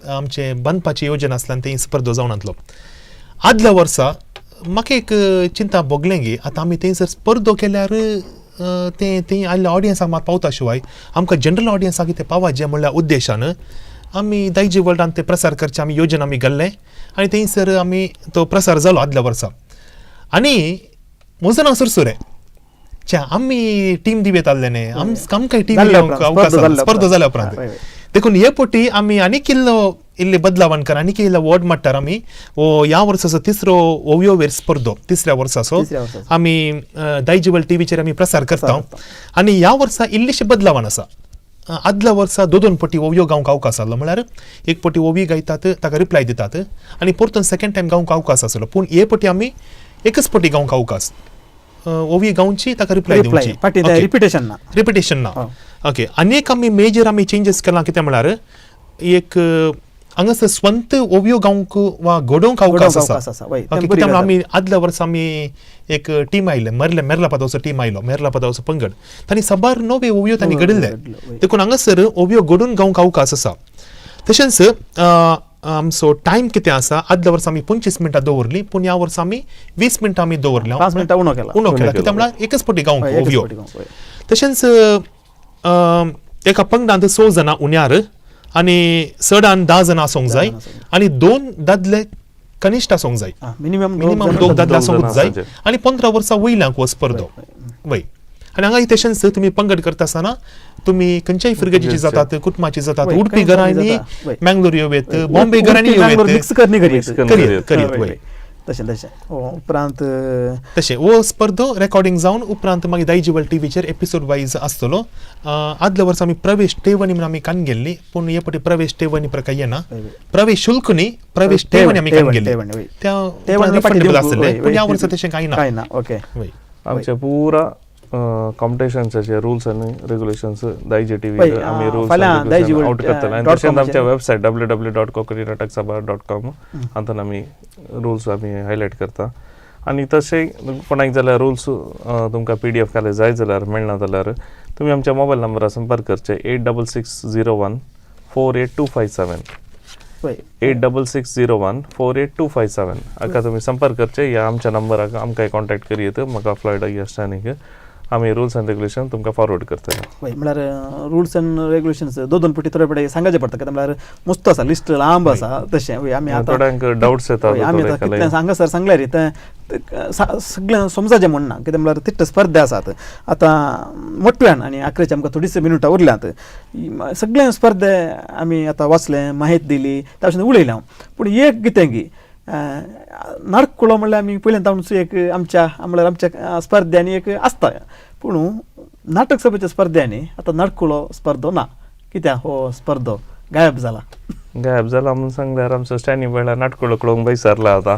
आमचे बांदपाची योजना आसल्यान ते स्पर्धो जावनातलो. आदल्या वर्सा म्हाका एक चिंता भोगलें गे, आतां आमी थंयसर स्पर्धो केल्यार ते आयल्ल्या ऑडियन्साक मात पावता शिवाय आमकां जनरल ऑडियन्साक ते पावचे म्हणल्यार उद्देशान आमी दायजी वर्ल्डान ते प्रसार करचे आमी योजना आमी घाल्लें. आनी थंयसर आमी तो प्रसार जालो आदल्या वर्सा. आनी म्हजो नांव सुरसुरे, आमी टीम दिवेत आहले न्ही, आमकां टीम स्पर्धो जाल्या उपरांत देखून हे पोटी आमी आनीक इल्ले बदलावण कर आनीक इल्ले वॉर्ड मारतात. आमी ह्या वर्साचो 3रो ओवियो वेर स्पर्धो 3ऱ्या वर्साचो आमी दायजीवल टीव्हीचेर आमी प्रसार करता. आनी ह्या वर्सा इल्लीशी बदलावण आसा. आदल्या वर्सा 2 पटी ओवियो गावंक अवकाश आसलो, म्हळ्यार एक पटी ओवी गायतात ताका रिप्लाय दितात आनी परतून सेकंड टायम गावंक अवकाश आसलो. पूण हे पटी आमी एकच पटी गावंक अवकाश, ओवी गावची ताका रिप्लाय दिवची, रिपिटेशन ना. ओके, आनीक आमी मेजर आमी चेंजीस केला. कितें म्हळ्यार एक हांगासर स्वंत ओवियो गावंक वा घडोवंक अवकाश आसा. कित्याक आमी आदल्या वर्सा आमी एक टीम आयले, मेर्ला पदाचो टीम आयलो, मेर्ला पदाचो पंगड. तांणी सबार नवे ओवियो तांणी घडिल्ले. देखून हांगासर ओवियो घडोवन गावंक अवकाश आसा. तशेंच आमचो टायम कितें आसा, आदल्या वर्सा आमी 25 मिनटां दवरली, पूण ह्या वर्सा आमी 20 मिनटां आमी दवरल्या, 5 मिनटां उणो केला. कित्याक म्हळ्यार एकच पटी गावंक ओवियो. तशेंच एका पंगडांत 6 जाणां उण्यार आनी चडान 10 जाणां आसूंक जाय आनी 2 दादले कनिश्ट आसूंक जाय. मिनिमम 2 दादले आसूंक जाय आनी 15 वर्सां वयल्यांक हो स्पर्धो. वय आनी हांगा तशेंच तुमी पंगड करता आसतना तुमी खंयच्याय फिरगेची जातात, कुटुंबाची जातात, उडपी घरांनी, मँगलोर येवेत, बॉम्बे घरांनी येवेत, मिक्स करनी करीत. तशें उपरांत तशें वो स्पर्धो रेकॉर्डिंग जावन उपरांत मागीर दायजिवल टीव्हीचेर एपिसोड वायज आसतलो. आदल्या वर्सा आमी प्रवेश टेवणी म्हणून आमी कान गेल्ली, पूण हे फावटी प्रवेश टेवणी प्रकार येना. प्रवेश शुल्क न्ही, प्रवेश टेवणी आमी कान गेल्ली. त्या आसले, पूण ह्या वर्सा तशें कांय ना. ओके. आमच्या पुरा कॉम्पिटिशन्साचे रुल्स आनी रेग्युलेशन्स दायजी टीव्ही आमी रुल्स आउट करतले आनी तशेंच आमच्या वेबसायट www.konkaniinataksabar.com हातून आमी रुल्स आमी हायलायट करता. आनी तशें कोणाक जाल्यार रुल्स तुमकां PDF घाले जाय जाल्यार मेळना जाल्यार तुमी आमच्या मोबायल नंबरार संपर्क करचे 8660148257 8660148257 हाका तुमी संपर्क करचे. ह्या आमच्या नंबराक आमकां कॉन्टॅक्ट करीत म्हाका फ्लायट आसतानीक आमी रुल्स एंड रेग्युलेशन तुमकां फॉरवर्ड करतले. म्हळ्यार रुल्स एंड रेग्युलेशन्स दोन फावटी थोडे फावटी सांगचे पडटा कित्याक म्हळ्यार मस्त आसा, लिस्ट लांब आसा. तशें आमी आतां थोड्यांक डाउट्स येता, आमी आतां कितलें हांगासर सांगल्यार सगळें समजाचें म्हणना कित्याक म्हळ्यार तिट्ट स्पर्धा आसात आतां मोठ्यान आनी 11ची आमकां थोडीशी मिनटां उरल्यांत. सगळें स्पर्धे आमी आतां वाचलें, माहिती दिली, त्या भशेन उलयलें हांव. पूण एक कितें की नाटकुळो म्हणल्यार आमी पयलींतावनूच एक आमच्या स्पर्धांनी एक आसता. पूण नाटक सभेच्या स्पर्धांनी आतां नाटकुळो स्पर्धो ना. कित्याक हो स्पर्धो गायब जाला म्हणून सांगल्यार आमचो स्टॅनी वेळार नाटकुळो कळोवंक विसरला आतां.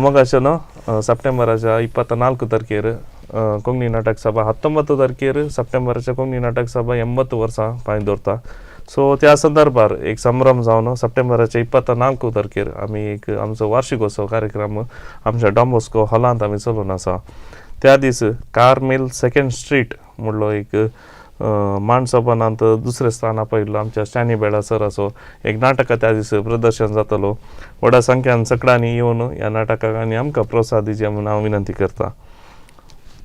मग अशें न्हू सप्टेंबराच्या 24 तारखेर कोंकणी नाटक सभा, 19 तारखेर सप्टेंबराच्या कोंकणी नाटक सभा 80 वर्सां पांय दवरता. सो त्या संदर्भार एक संभ्रम जावन सप्टेंबराच्या 24 तारखेर आमी एक आमचो वार्षिकोत्सव कार्यक्रम आमच्या डॉम्बोस्को हॉलांत आमी चलोवन आसा. त्या दीस कार्मेल 2nd स्ट्रीट म्हणलो एक माणसोपनांत दुसरें स्थान आपयल्लो आमच्या स्टॅनी बेळा सराचो एक नाटक त्या दीस प्रदर्शन जातलो. व्हडा संख्यान सगळ्यांनी येवन ह्या नाटकाक आनी आमकां प्रोत्साहन दिवचे म्हणून हांव विनंती करता.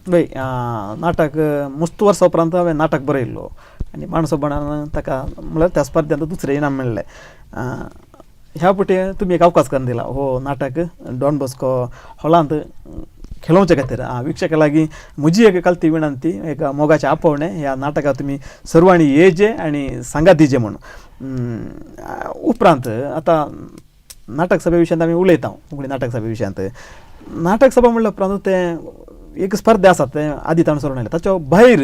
नाटक मस्त वर्सां उपरांत हांवें नाटक बरयल्लो आनी माणसोपणान ताका म्हळ्यार त्या स्पर्धेंत दुसरें इनाम मेळ्ळें. ह्या फावटी तुमी एक अवकाश करून दिला हो नाटक डॉन बॉस्को हॉलांत खेळोवचे खातीर. विक्षका लागीं म्हजी एक कालती विनंती, एक मोगाचें आपोवणें, ह्या नाटकाक तुमी सर्वांनी येजे आनी सांगात दिजे म्हणून. उपरांत आतां नाटक सभे विशयांत आमी उलयता, कोंकणी नाटक सभे विशयांत. नाटक सभा म्हणल्या उपरांत तें एक स्पर्धा आसात तें आदीं ताणून आयलें, ताच्या भायर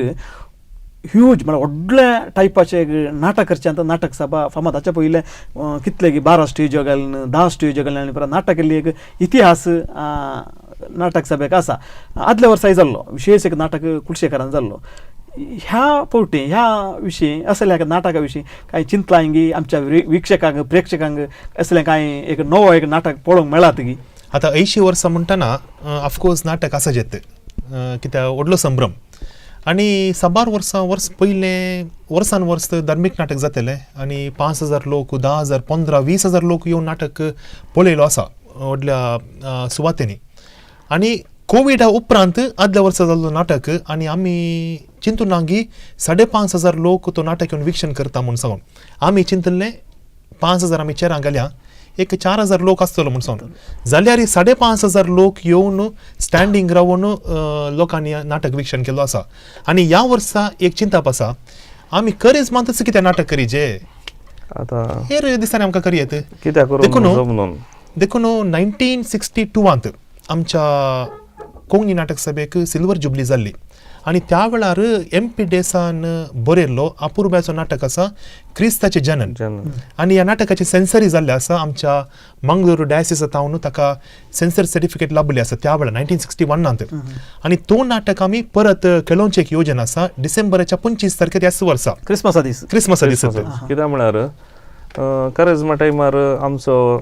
ह्यूज म्हळ्यार व्हडल्या टायपाचें एक नाटक करचें नाटक सभा फामाद. ताच्या पयलें कितले की 12 स्टेज्यो घालून 10 स्टेज्यो घालून आनी परत नाटक केल्ली एक इतिहास नाटक सभेक आसा. आदल्या वर्साय जाल्लो विशेश एक नाटक कुलशेकरान जाल्लो. ह्या फावटी ह्या विशीं असल्या नाटका विशीं कांय चिंतलां की आमच्या विक्षकांक प्रेक्षकांक असलें कांय एक नवो एक नाटक पळोवंक मेळत की? आतां 80 वर्सां म्हणटना ऑफकोर्स नाटक आसा जेत कित्याक व्हडलो संभ्रम. आनी 12 वर्स पयलें वर्सान वर्स धार्मीक नाटक जातलें आनी 5000 लोक 10,000 15,000-20,000 लोक येवन नाटक पळयलो आसा व्हडल्या सुवातेनी. आनी कोविडा उपरांत आदल्या वर्सा जाल्लो नाटक आनी आमी चिंतून ना की 5,500 लोक तो नाटक येवन विक्षण करता म्हणून सांगून आमी चिंतलें 5,000 आमी चेरां घाल्या एक 4,000 लोक आसतलो म्हणून सांगून. जाल्यार 5,500 लोक येवन स्टँडींग रावन लोकांनी नाटक विक्षण केलो आसा. आनी ह्या वर्सा एक चिंताप आसा आमी करेज मातच कित्याक नाटक करीचे आतां हेर दिसांनी आमकां करियेत कित्याक देखून 1962 आमच्या कोंकणी नाटक सभेक सिल्वर जुबली जाल्ली आनी त्या वेळार MP डेसान बरयल्लो अपुर्ब्याचो नाटक आसा क्रिस्ताचें जनन. आनी ह्या नाटकाची सेन्सरी जाल्ली आसा आमच्या मंगळूर डायसिसांत ताका सेन्सर सर्टिफिकेट लाभली आसा त्या वेळार 1961. आनी तो नाटक आमी परत खेळोवचें एक येवजण आसा डिसेंबराच्या 25 तारखेर ह्याच वर्सा क्रिस्मसा दीस कित्याक म्हळ्यार करेजमा टायमार आमचो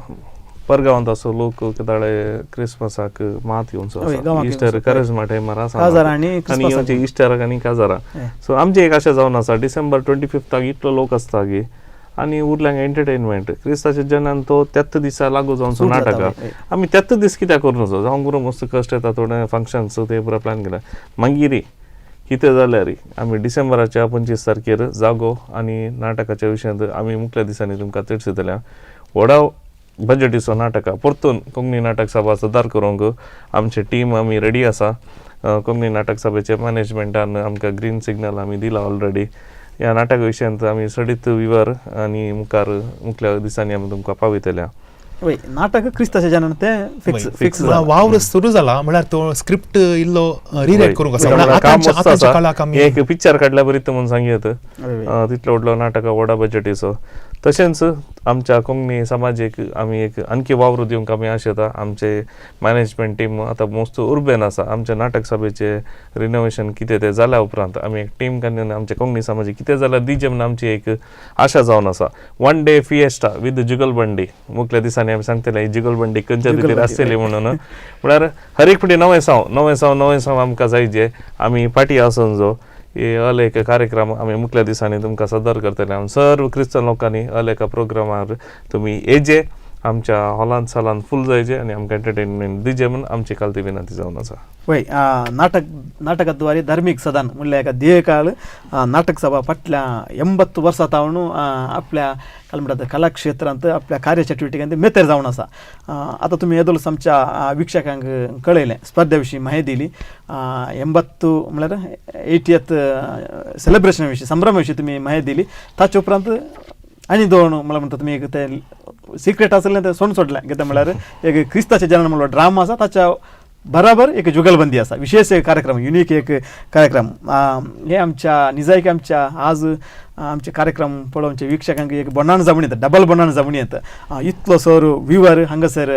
परगांवांत असो लोक कितें क्रिस्मसाक मात येवचो इस्टर करेजमा टायमार आसा आनी इस्टराक आनी काजारां. सो आमचें एक अशें जावन आसा डिसेंबर 25 इतलो लोक आसता की आनी उरल्यांक एंटरटेनमेंट क्रिस्ताच्या जनान तो 33 दिसा लागू जावन नाटक आमी 33 दीस कित्याक करूं जावं करूं मस्त कश्ट येता थोडे फंक्शन्स ते पुरो प्लॅन केला. मागीर कितें जाल्यार आमी डिसेंबराच्या 25 तारखेर जागो आनी नाटकाच्या विशयांत आमी मुखल्या दिसांनी तुमकां तेच दितल्या. व्हडा बजेटीचो नाटक परतून कोंकणी नाटक सभा सुदार करूंक आमचे टीम आमी रेडी आसा. कोंकणी नाटक सभेचे मॅनेजमेंटान आमकां ग्रीन सिग्नल आमी दिला ऑलरेडी. ह्या नाटका विशयांत आमी सडीत विवर आनी मुखार मुखल्या दिसांनी आमी तुमकां पावयतल्या. वय नाटक क्रिस्ताचे जनान ते फिक्स फिक्स वावर सुरू जाला म्हळ्यार तो स्क्रिप्ट इल्लो रिरायट करूंक आसा काम म्हळ्यार आतांच्या काळाक आमी एक पिक्चर काडल्या बरी म्हणून सांगित तितलो व्हडलो नाटका व्हडा बजेटीचो तशेंच आमच्या कोंकणी समाजीक आमी एक आणखी वावर दिवंक आमी आशेता आमचे मॅनेजमेंट टीम आतां मोस्ट उर्बेन आसा आमच्या नाटक सभेचे रिनोवेशन कितें तें जाल्या उपरांत आमी एक टीम काडून आमच्या कोंकणी समाजीक कितें जाल्यार दिजे म्हणून आमची एक आशा जावन आसा 1 डे फिएस्टा विथ जुगलबंडी मुखल्या दिसांनी आमी सांगतले जुगलबंडी खंयच्या तरी आसतली म्हणून म्हळ्यार हर एक फावटी नवें साव आमकां जाय जे आमी फाटी आसून जो एक कार्यक्रम आमी मुखल्या दिसांनी तुमकां सादर करतले सर्व क्रिस्तांव लोकांनी एका प्रोग्रामार तुमी येजे आमच्या हॉलांत सालांत फूल जायचे आनी आमकां एंटरटेनमेंट दिजे म्हणून आमची कालती विनंती जावन आसा वय नाटकाद्वारे धार्मिक सदान म्हणल्यार एका ध्येयकाळ नाटक सभा फाटल्या 80 वर्सां तावन आपल्या म्हणटा कला क्षेत्रांत आपल्या कार्यचटुवटिकांत मेतेर जावन आसा आतां तुमी येदोलस आमच्या विक्षकांक कळयलें स्पर्धे विशीं म्हायती दिली 80 म्हळ्यार 80th सेलिब्रेशना विशीं संभ्रमा विशीं तुमी म्हायती दिली ताचे उपरांत आनी दोन मला म्हणटा तुमी एक ते सिक्रेट आसलें तें सोडलें कितें म्हळ्यार एक क्रिस्ताचे जनान म्हणलो ड्रामा आसा ताच्या बराबर एक जुगलबंदी आसा विशेष एक कार्यक्रम युनिक एक कार्यक्रम हे आमच्या निजायक आमच्या आज आमचे कार्यक्रम पळोवन आमच्या विक्षकांक एक बोनान जावणी येता डबल बोनान जावणी येता इतलो सर व्युवर हांगासर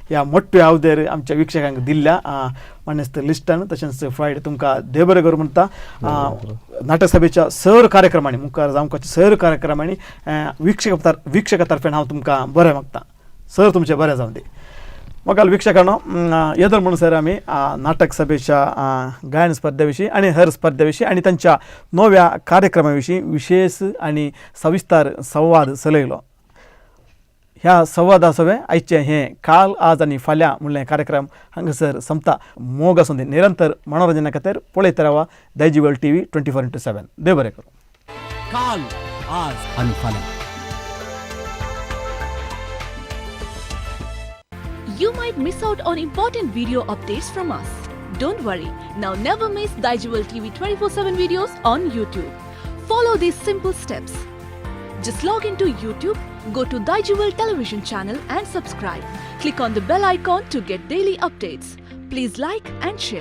ह्या मोठ्यो आवदेर आमच्या विक्षकांक दिल्ल्या मानेस्त लिस्टान तशेंच फ्रायडे तुमकां देव बरें करूं म्हणटा नाटक सभेच्या सर कार्यक्रमांनी मुखार जावपाच्या सर कार्यक्रमांनी विक्षका तर्फेन हांव तुमकां बरें मागता सर तुमचें बरें जावं दी मोगाल विक्षकांनो येदर म्हणून सर आमी नाटक सभेच्या गायन स्पर्धे विशीं आनी हेर स्पर्धे विशीं आनी तांच्या नव्या कार्यक्रमा विशीं विशेष आनी सविस्तार संवाद चलयलो ह्या संवादा सवे आयचे हे काल आज आनी फाल्यां म्हणलें कार्यक्रम हांगासर संपता मोग आसूं दी निरंतर मनोरंजना खातीर पळयत रावा दैजी TV 24/7 देव बरें करूं काल आज आणि फाल्यां You might miss out on important video updates from us. Don't worry, now never miss Daijiwal TV 24/7 videos on YouTube. Follow these simple steps. Just log into YouTube, go to Daijiwal television channel and subscribe. Click on the bell icon to get daily updates. Please like and share.